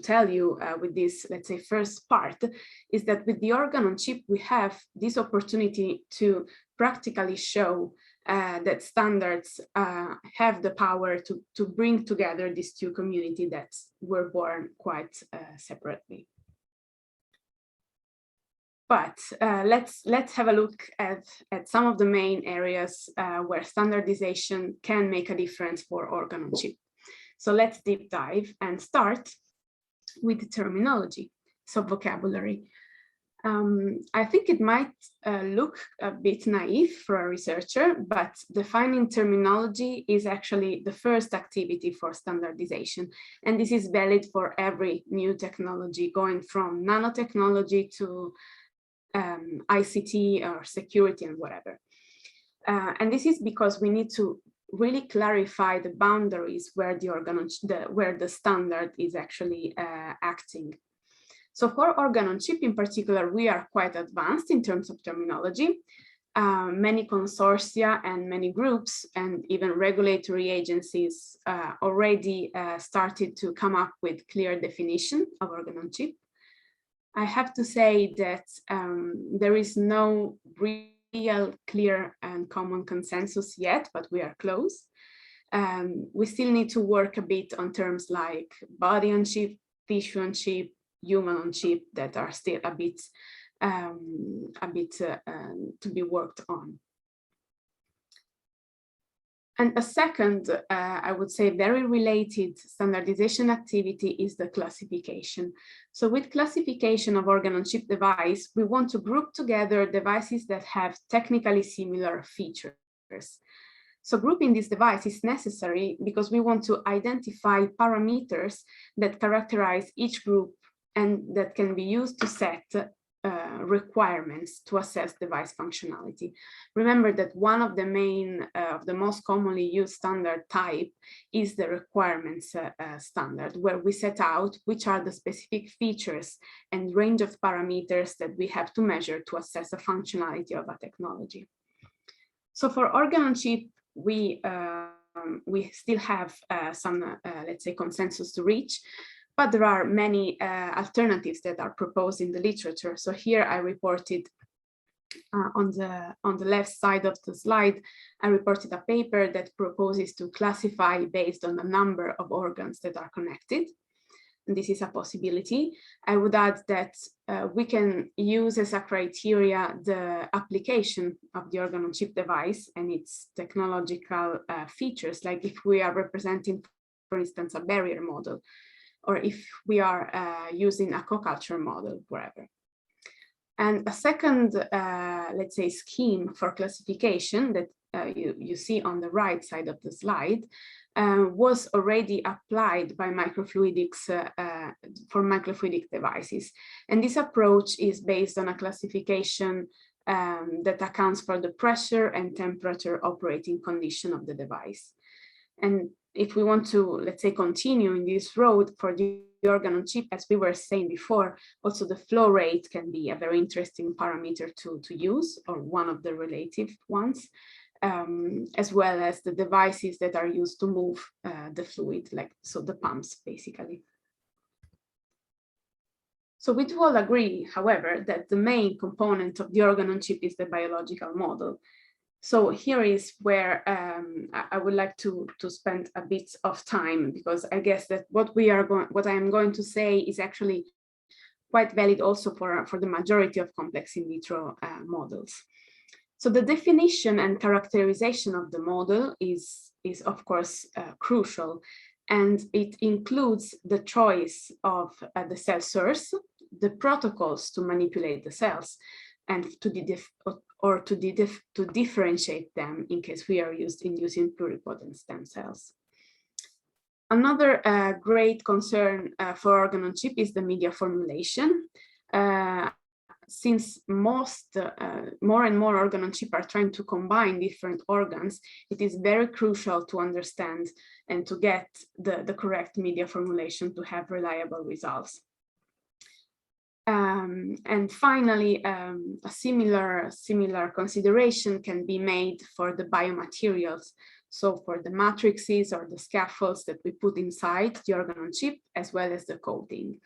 Speaker 3: tell you with this, let's say, first part, is that with the organ-on-chip, we have this opportunity to practically show that standards have the power to bring together these two communities that were born quite separately. But let's have a look at some of the main areas where standardization can make a difference for organ on chip. So let's deep dive and start with the terminology, so vocabulary. I think it might look a bit naive for a researcher, but defining terminology is actually the first activity for standardization. And this is valid for every new technology, going from nanotechnology to ICT or security and whatever. And this is because we need to really clarify the boundaries where the standard is actually acting. So for organ on chip in particular, we are quite advanced in terms of terminology. Many consortia and many groups and even regulatory agencies already started to come up with clear definition of organ on chip. I have to say that there is no real clear and common consensus yet, but we are close. We still need to work a bit on terms like body on chip, tissue on chip, human on chip that are still a bit to be worked on. And a second, I would say, very related standardization activity is the classification. So with classification of organ on chip device, we want to group together devices that have technically similar features. So grouping these devices is necessary because we want to identify parameters that characterize each group and that can be used to set requirements to assess device functionality. Remember that one of the most commonly used standard type is the requirements standard, where we set out which are the specific features and range of parameters that we have to measure to assess the functionality of a technology. So for organ on chip, we still have some, let's say, consensus to reach. But there are many alternatives that are proposed in the literature. So here I reported on the left side of the slide, I reported a paper that proposes to classify based on the number of organs that are connected. And this is a possibility. I would add that we can use as a criteria the application of the organ on chip device and its technological features, like if we are representing, for instance, a barrier model, or if we are using a co-culture model, wherever. And a second, let's say, scheme for classification that you see on the right side of the slide was already applied by Microfluidics for microfluidic devices. And this approach is based on a classification that accounts for the pressure and temperature operating condition of the device. And if we want to, let's say, continue in this road for the organ on chip, as we were saying before, also the flow rate can be a very interesting parameter to use, or one of the relative ones, as well as the devices that are used to move the fluid, like so the pumps, basically. So we do all agree, however, that the main component of the organ on chip is the biological model. So here is where I would like to spend a bit of time, because I guess that what I am going to say is actually quite valid also for the majority of complex in vitro models. So the definition and characterization of the model is of course crucial, and it includes the choice of the cell source, the protocols to manipulate the cells, and to differentiate them in case we are using pluripotent stem cells. Another great concern for organ on chip is the media formulation. Since more and more organ on chip are trying to combine different organs, it is very crucial to understand and to get the correct media formulation to have reliable results. And finally, a similar consideration can be made for the biomaterials. So for the matrices or the scaffolds that we put inside the organ on chip, as well as the coating.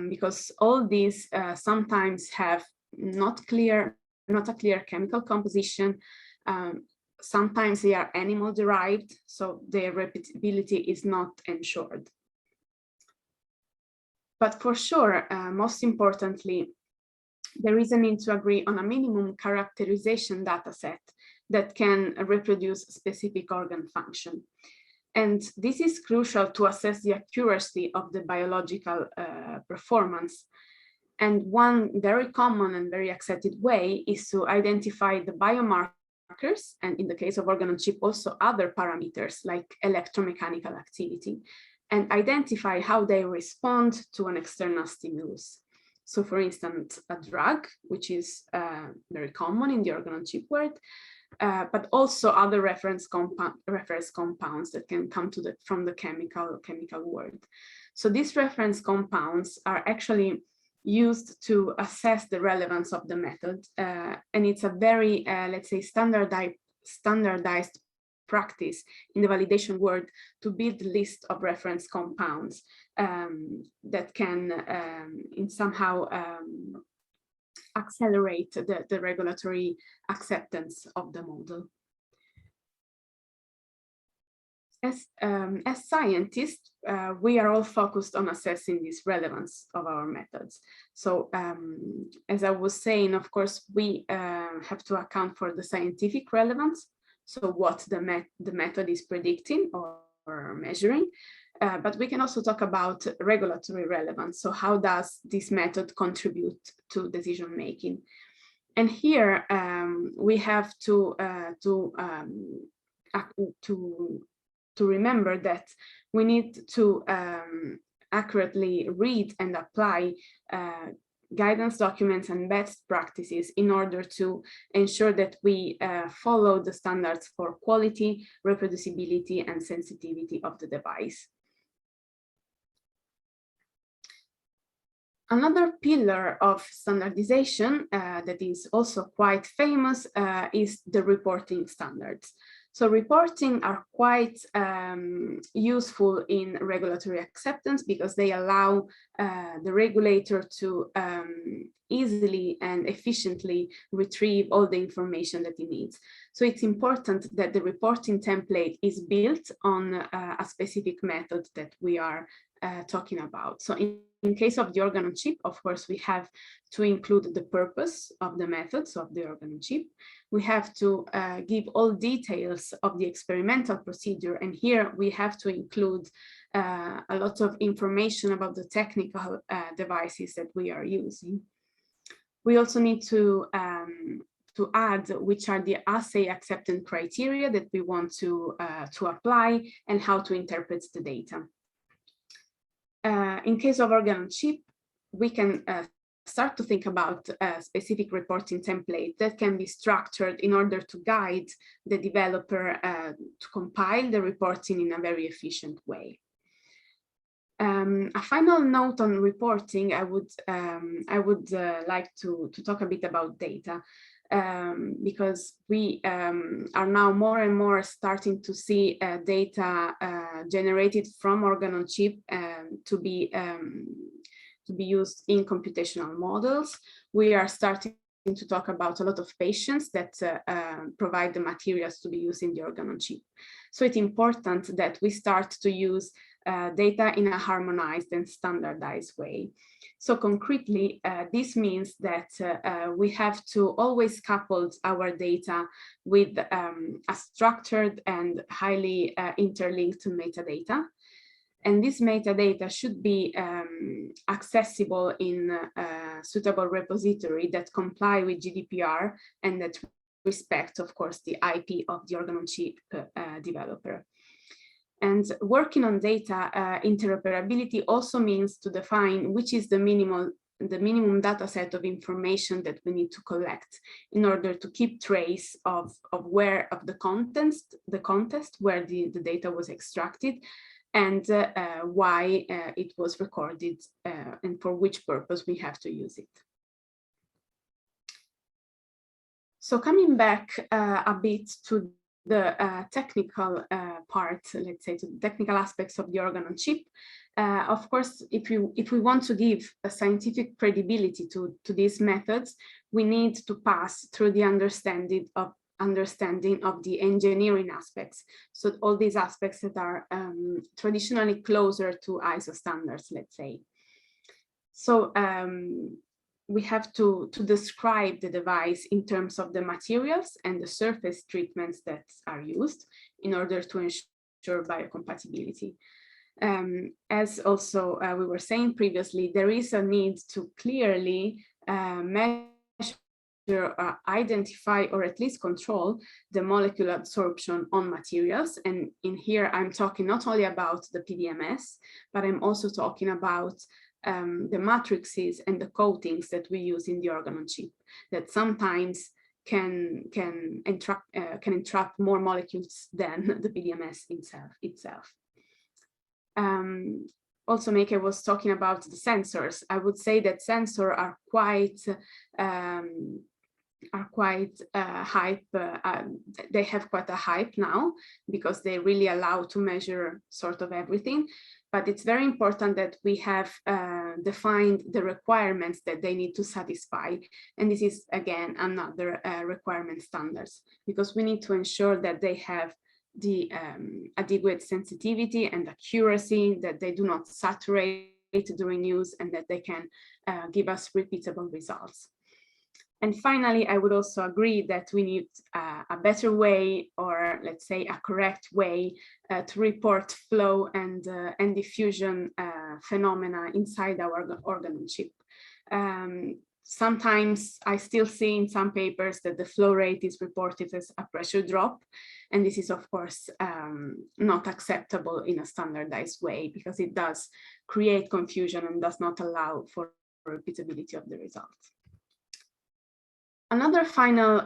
Speaker 3: Because all these sometimes have not a clear chemical composition. Sometimes they are animal derived, so their repeatability is not ensured. But for sure, most importantly, there is a need to agree on a minimum characterization data set that can reproduce specific organ function. And this is crucial to assess the accuracy of the biological performance. And one very common and very accepted way is to identify the biomarkers, and in the case of organ on chip, also other parameters like electromechanical activity, and identify how they respond to an external stimulus. So for instance, a drug, which is very common in the organ on chip world, but also other reference compounds that can come from the chemical world. So these reference compounds are actually used to assess the relevance of the method, and it's a very, let's say, standardized practice in the validation world to build a list of reference compounds that can somehow accelerate the regulatory acceptance of the model. As scientists, we are all focused on assessing this relevance of our methods. So as I was saying, of course, we have to account for the scientific relevance, so what the method is predicting or measuring, but we can also talk about regulatory relevance. So how does this method contribute to decision making? And here we have to remember that we need to accurately read and apply guidance documents and best practices in order to ensure that we follow the standards for quality, reproducibility, and sensitivity of the device. Another pillar of standardization that is also quite famous is the reporting standards. So reporting are quite useful in regulatory acceptance because they allow the regulator to easily and efficiently retrieve all the information that he needs. So it's important that the reporting template is built on a specific method that we are talking about. So in case of the organ on chip, of course, we have to include the purpose of the methods of the organ on chip. We have to give all details of the experimental procedure. And here we have to include a lot of information about the technical devices that we are using. We also need to add which are the assay acceptance criteria that we want to apply and how to interpret the data. In case of organ on chip, we can start to think about a specific reporting template that can be structured in order to guide the developer to compile the reporting in a very efficient way. A final note on reporting, I would like to talk a bit about data. Because we are now more and more starting to see data generated from organ on chip to be used in computational models. We are starting to talk about a lot of patients that provide the materials to be used in the organ on chip. So it's important that we start to use data in a harmonized and standardized way. So concretely, this means that we have to always couple our data with a structured and highly interlinked metadata. And this metadata should be accessible in a suitable repository that comply with GDPR and that respect, of course, the IP of the organ on chip developer. And working on data interoperability also means to define which is the minimum data set of information that we need to collect in order to keep trace of the context where the data was extracted and why it was recorded and for which purpose we have to use it. So coming back a bit to the technical part, let's say, to the technical aspects of the organ on chip. Of course, if we want to give a scientific credibility to these methods, we need to pass through the understanding of the engineering aspects. So all these aspects that are traditionally closer to ISO standards, let's say. So we have to describe the device in terms of the materials and the surface treatments that are used in order to ensure biocompatibility. As also we were saying previously, there is a need to clearly measure, identify, or at least control the molecular absorption on materials. And in here, I'm talking not only about the PDMS, but I'm also talking about the matrices and the coatings that we use in the organ on chip that sometimes can entrap more molecules than the PDMS itself. Also, Meike was talking about the sensors. I would say that sensors are quite hype. They have quite a hype now because they really allow to measure sort of everything. But it's very important that we have defined the requirements that they need to satisfy. And this is, again, another requirement standards, because we need to ensure that they have the adequate sensitivity and accuracy, that they do not saturate during use, and that they can give us repeatable results. And finally, I would also agree that we need a better way, or let's say a correct way, to report flow and diffusion phenomena inside our organ on chip. Sometimes I still see in some papers that the flow rate is reported as a pressure drop. And this is, of course, not acceptable in a standardized way, because it does create confusion and does not allow for repeatability of the results. Another final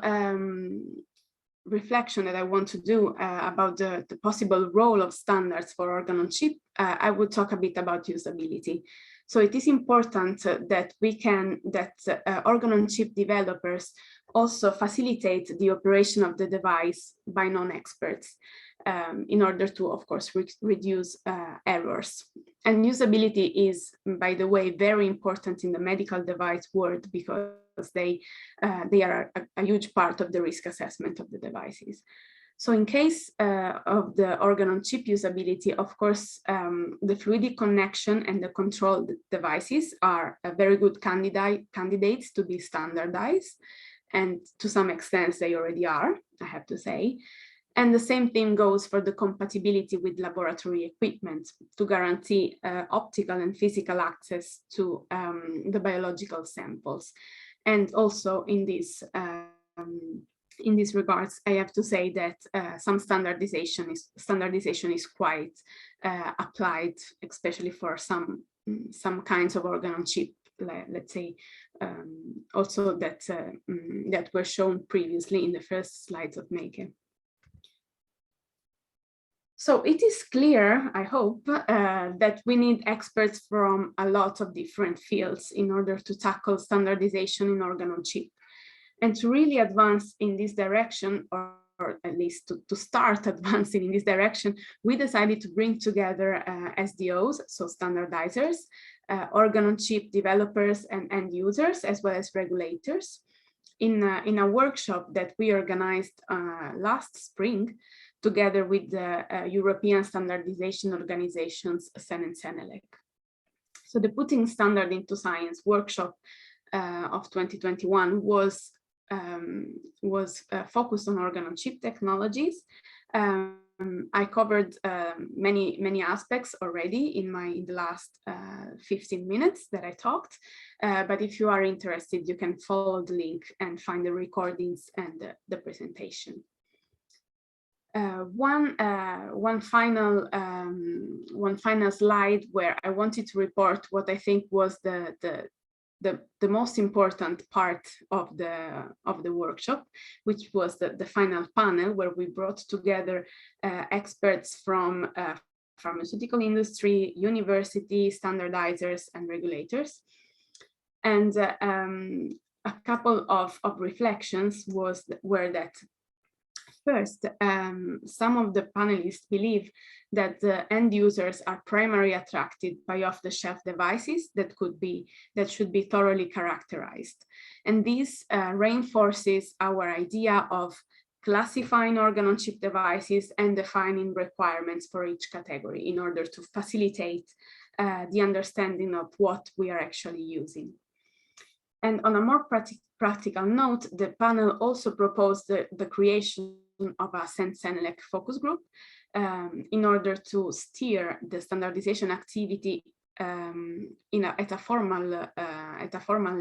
Speaker 3: reflection that I want to do about the possible role of standards for organ on chip, I would talk a bit about usability. So it is important that organ on chip developers also facilitate the operation of the device by non-experts in order to, of course, reduce errors. And usability is, by the way, very important in the medical device world, because they are a huge part of the risk assessment of the devices. So in case of the organ on chip usability, of course, the fluidic connection and the control devices are a very good candidates to be standardized. And to some extent, they already are, I have to say. And the same thing goes for the compatibility with laboratory equipment to guarantee optical and physical access to the biological samples. And also in these regards, I have to say that some standardization is quite applied, especially for some kinds of organ on chip, let's say, also that were shown previously in the first slides of Meike. So it is clear, I hope, that we need experts from a lot of different fields in order to tackle standardization in organ on chip. And to really advance in this direction, or at least to start advancing in this direction, we decided to bring together SDOs, so standardizers, organ on chip developers and end users, as well as regulators, in a workshop that we organized last spring, together with the European standardization organizations, SEN and SENELEC. So the Putting Standard into Science workshop of 2021 was focused on organ on chip technologies. I covered many aspects already in the last 15 minutes that I talked, but if you are interested, you can follow the link and find the recordings and the presentation. One final slide where I wanted to report what I think was the most important part of the workshop, which was the final panel, where we brought together experts from pharmaceutical industry, university, standardizers, and regulators. And a couple of reflections were that first, some of the panelists believe that the end users are primarily attracted by off-the-shelf devices that should be thoroughly characterized. And this reinforces our idea of classifying organ-on-chip devices and defining requirements for each category in order to facilitate the understanding of what we are actually using. And on a more practical note, the panel also proposed the creation of a Sensenelec focus group in order to steer the standardization activity at a formal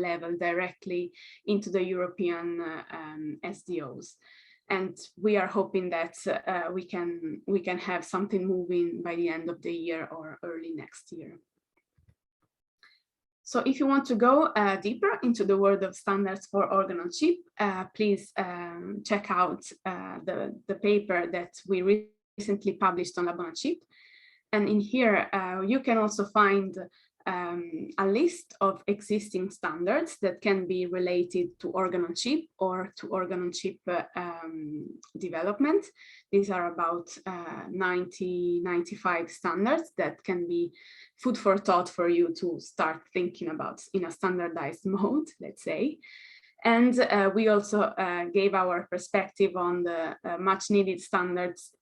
Speaker 3: level directly into the European SDOs. And we are hoping that we can have something moving by the end of the year or early next year. So if you want to go deeper into the world of standards for organ on chip, please check out the paper that we recently published on Lab on a Chip. And in here, you can also find a list of existing standards that can be related to organ on chip or to organ on chip development. These are about 95 standards that can be food for thought for you to start thinking about in a standardized mode, let's say. And we also gave our perspective on the much needed standards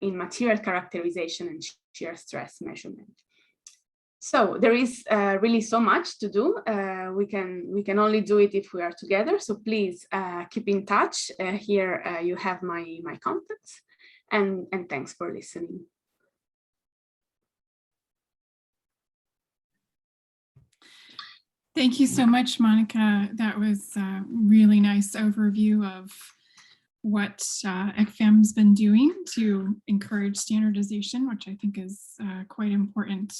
Speaker 3: in material characterization and shear stress measurement. So there is really so much to do. We can only do it if we are together. So please keep in touch. Here you have my contacts, and thanks for listening.
Speaker 1: Thank you so much, Monica. That was a really nice overview of what ECFAM's been doing to encourage standardization, which I think is quite important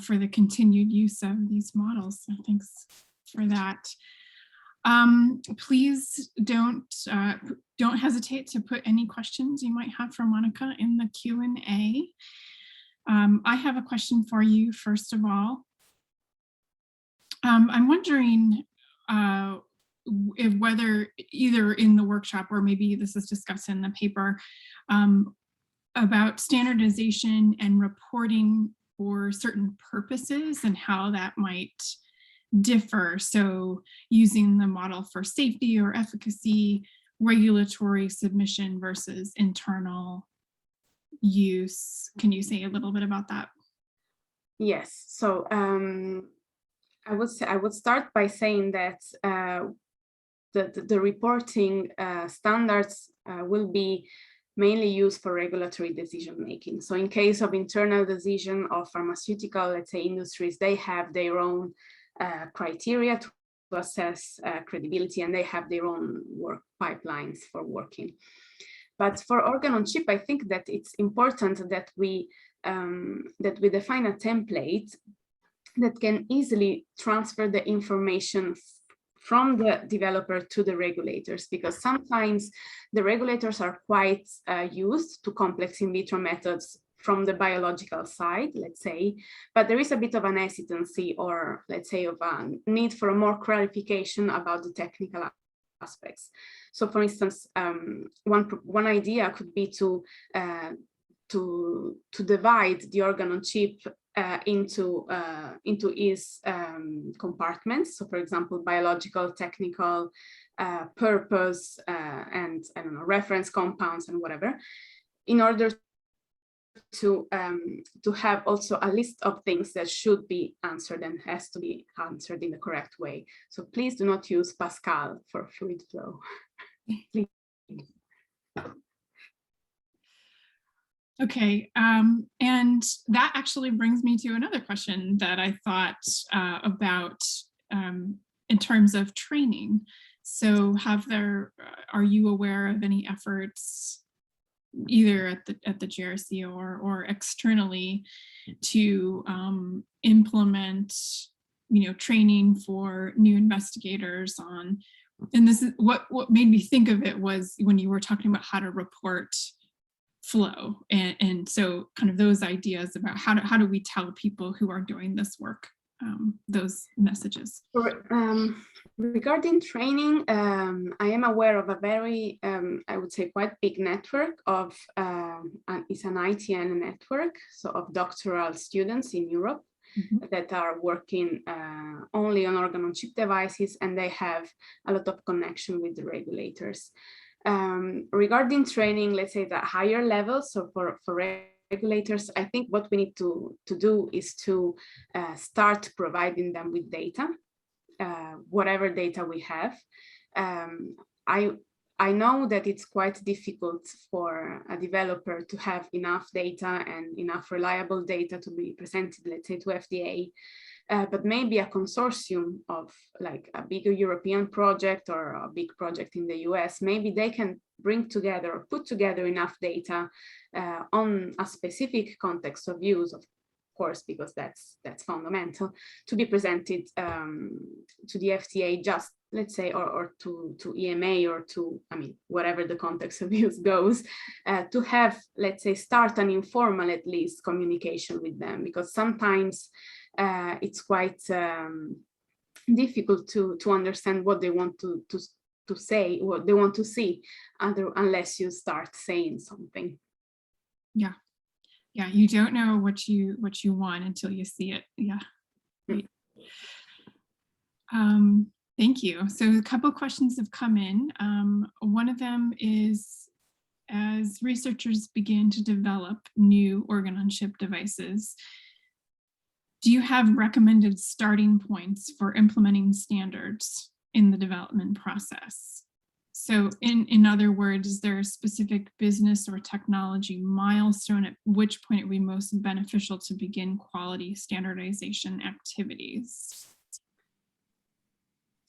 Speaker 1: for the continued use of these models. So thanks for that. Please don't hesitate to put any questions you might have for Monica in the Q&A. I have a question for you, first of all. I'm wondering if whether either in the workshop or maybe this is discussed in the paper about standardization and reporting for certain purposes and how that might differ. So using the model for safety or efficacy, regulatory submission versus internal use. Can you say a little bit about that?
Speaker 3: Yes. So I would start by saying that the reporting standards will be mainly used for regulatory decision making. So in case of internal decision of pharmaceutical, let's say industries, they have their own criteria to assess credibility, and they have their own work pipelines for working. But for organ on chip, I think that it's important that we define a template that can easily transfer the information from the developer to the regulators, because sometimes the regulators are quite used to complex in vitro methods from the biological side, let's say, but there is a bit of an hesitancy, or let's say of a need for a more clarification about the technical aspects. So for instance, one idea could be to divide the organ on chip into its compartments. So for example, biological, technical, purpose, and I don't know, reference compounds and whatever, in order to have also a list of things that should be answered and has to be answered in the correct way. So please do not use Pascal for fluid flow. Please.
Speaker 1: Okay, and that actually brings me to another question that I thought about in terms of training. So are you aware of any efforts either at the GRC or externally to implement, training for new investigators on, and this is what made me think of it was when you were talking about how to report flow, and so kind of those ideas about how do we tell people who are doing this work those messages.
Speaker 3: Regarding training, I am aware of a very I would say quite big network of it's an ITN network, so of doctoral students in Europe that are working only on organ on chip devices, and they have a lot of connection with the regulators. Regarding training, let's say the higher levels, so for regulators, I think what we need to do is to start providing them with data. whatever data we have. I know that it's quite difficult for a developer to have enough data and enough reliable data to be presented, let's say, to FDA. But maybe a consortium of like a bigger European project or a big project in the US, maybe they can bring together or put together enough data on a specific context of use, of course, because that's fundamental, to be presented to the FDA, just let's say, or to EMA, or to, I mean, whatever the context of use goes, to have, let's say, start an informal, at least, communication with them, because sometimes it's quite difficult to understand what they want to say, what they want to see, unless you start saying something.
Speaker 1: Yeah. Yeah, you don't know what you want until you see it. Yeah. Great. Thank you. So a couple of questions have come in. One of them is, as researchers begin to develop new organ-on-chip devices, do you have recommended starting points for implementing standards in the development process? So in other words, is there a specific business or technology milestone at which point it would be most beneficial to begin quality standardization activities?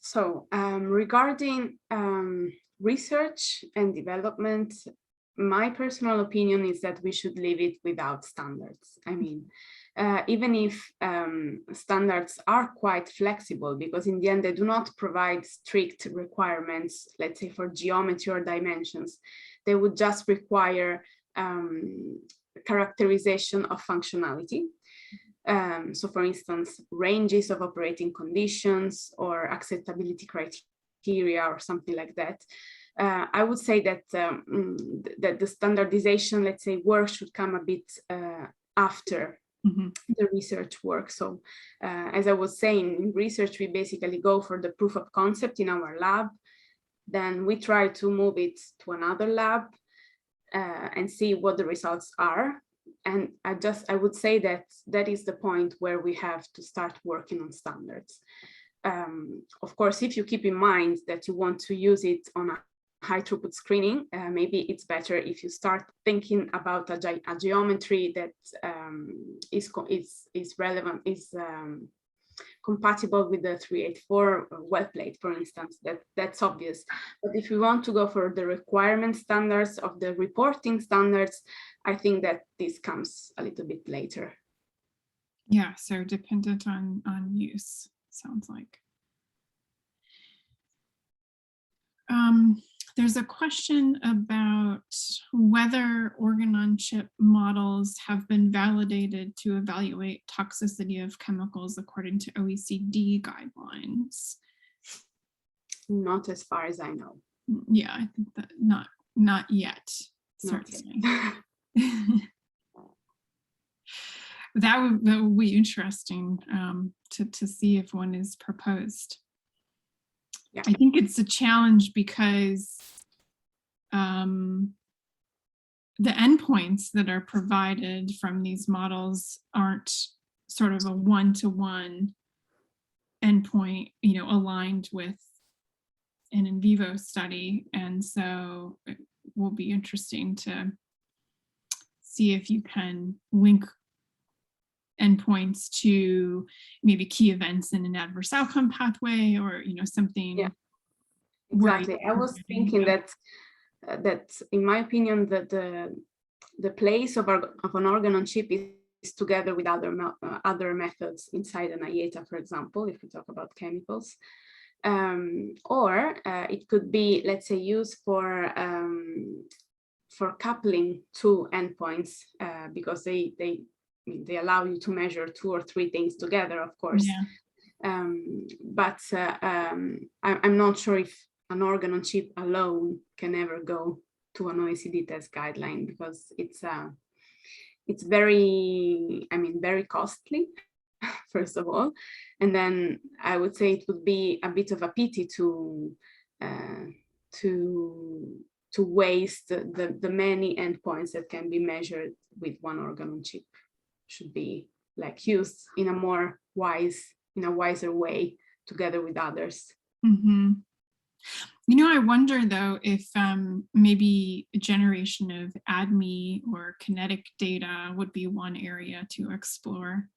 Speaker 3: So regarding research and development, my personal opinion is that we should leave it without standards. I mean, even if standards are quite flexible, because in the end they do not provide strict requirements, let's say for geometry or dimensions, they would just require characterization of functionality. So for instance, ranges of operating conditions or acceptability criteria or something like that. I would say that that the standardization, let's say, work should come a bit after the research work. So as I was saying, in research, we basically go for the proof of concept in our lab. Then we try to move it to another lab and see what the results are. And I would say that that is the point where we have to start working on standards. Of course, if you keep in mind that you want to use it on a high throughput screening, maybe it's better if you start thinking about a geometry that is relevant, is compatible with the 384 well plate, for instance. That's obvious. But if we want to go for the requirement standards of the reporting standards, I think that this comes a little bit later.
Speaker 1: Yeah, so dependent on use, sounds like. There's a question about whether organ-on-chip models have been validated to evaluate toxicity of chemicals according to OECD guidelines.
Speaker 3: Not as far as I know.
Speaker 1: Yeah, I think that not yet, certainly. That would be interesting to see if one is proposed. Yeah. I think it's a challenge because the endpoints that are provided from these models aren't sort of a one-to-one endpoint, aligned with an in vivo study. And so it will be interesting to see if you can link endpoints to maybe key events in an adverse outcome pathway, or something.
Speaker 3: Yeah, exactly. I was thinking that in my opinion, that the place of an organ on chip is together with other methods inside an IETA, for example, if we talk about chemicals, or it could be, let's say, used for coupling two endpoints, because they allow you to measure 2 or 3 things together, of course. Yeah. But I'm not sure if an organ on chip alone can ever go to an OECD test guideline, because it's very, very costly, first of all. And then I would say it would be a bit of a pity to waste the many endpoints that can be measured with one organ on chip. Should be like used in a wiser way together with others.
Speaker 1: Mm-hmm. You know, I wonder though if maybe a generation of ADME or kinetic data would be one area to explore.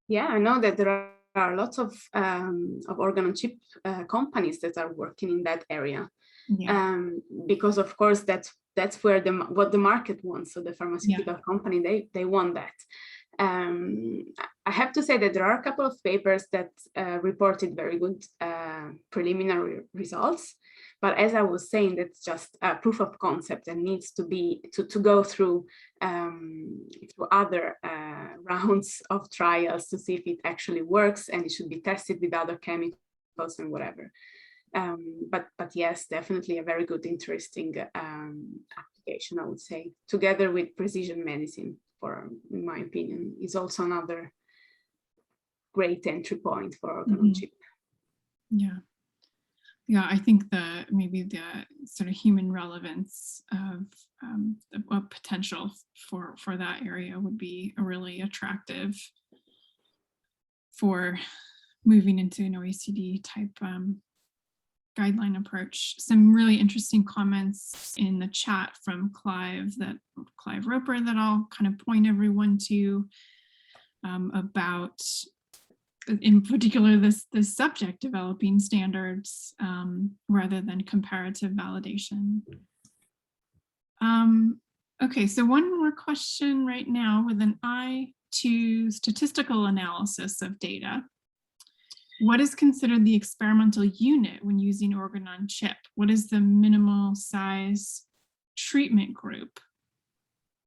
Speaker 3: Yeah, I know that there are lots of organ on chip companies that are working in that area.
Speaker 1: Yeah.
Speaker 3: Because of course that's where what the market wants. So the pharmaceutical company, they want that. I have to say that there are a couple of papers that reported very good preliminary results, but as I was saying, that's just a proof of concept and needs to be to go through other rounds of trials to see if it actually works, and it should be tested with other chemicals and whatever. But yes, definitely a very good, interesting application, I would say, together with precision medicine, in my opinion, is also another great entry point for organ on chip.
Speaker 1: Yeah. Yeah, I think maybe the sort of human relevance of the potential for that area would be a really attractive for moving into an OECD type guideline approach. Some really interesting comments in the chat from Clive Roper that I'll kind of point everyone to about, in particular, this subject, developing standards rather than comparative validation. Okay, so one more question right now with an eye to statistical analysis of data. What is considered the experimental unit when using organ on chip? What is the minimal size treatment group?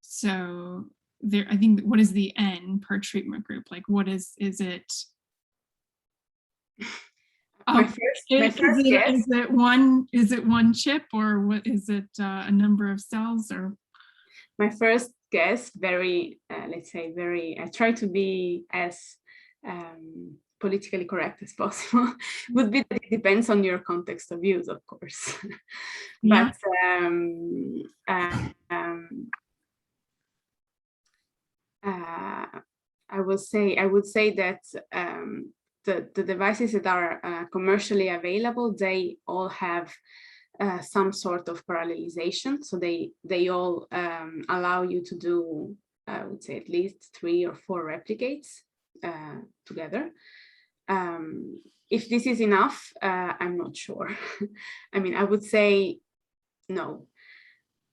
Speaker 1: So there, I think, what is the N per treatment group? Like, what is it?
Speaker 3: My first guess.
Speaker 1: Is it one chip, or what is it? A number of cells, or?
Speaker 3: My first guess, very let's say I try to be as politically correct as possible, would be that it depends on your context of use, of course.
Speaker 1: Yeah.
Speaker 3: But I would say that the devices that are commercially available, they all have some sort of parallelization. So they all allow you to do, I would say, at least 3 or 4 replicates together. If this is enough, I'm not sure. I mean, I would say no,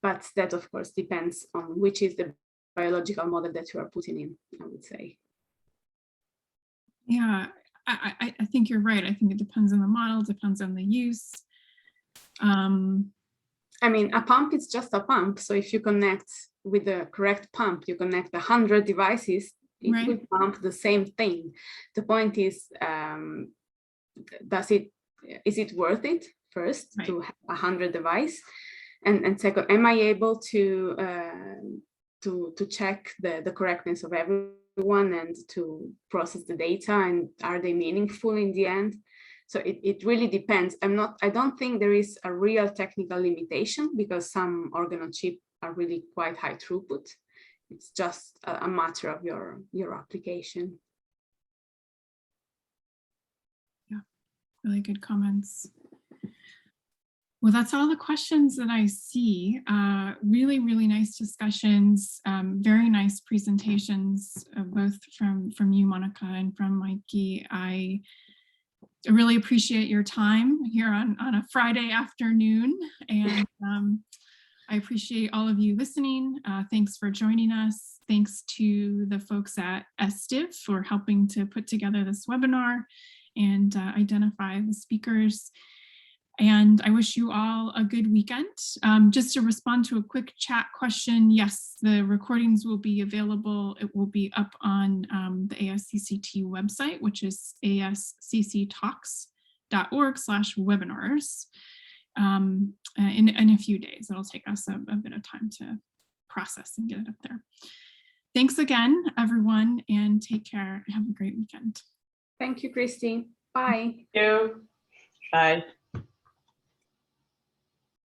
Speaker 3: but that of course depends on which is the biological model that you are putting in, I would say.
Speaker 1: Yeah, I think you're right. I think it depends on the model, depends on the use.
Speaker 3: I mean, a pump is just a pump. So if you connect with the correct pump, you connect 100 devices, it will pump the same thing. The point is, is it worth it first to have 100 devices? And second, am I able to check the correctness of everyone and to process the data, and are they meaningful in the end? So it really depends. I don't think there is a real technical limitation, because some organ on chip are really quite high throughput. It's just a matter of your application.
Speaker 1: Yeah, really good comments. Well, that's all the questions that I see. Really, really nice discussions, very nice presentations, both from you, Monica, and from Meike. I really appreciate your time here on a Friday afternoon, and I appreciate all of you listening. Thanks for joining us. Thanks to the folks at STIV for helping to put together this webinar and identify the speakers. And I wish you all a good weekend. Just to respond to a quick chat question, yes, the recordings will be available. It will be up on the ASCCT website, which is ascctalks.org/webinars. In a few days. It'll take us a bit of time to process and get it up there. Thanks again, everyone, and take care. Have a great weekend.
Speaker 3: Thank you, Christy. Bye.
Speaker 2: Thank you. Bye.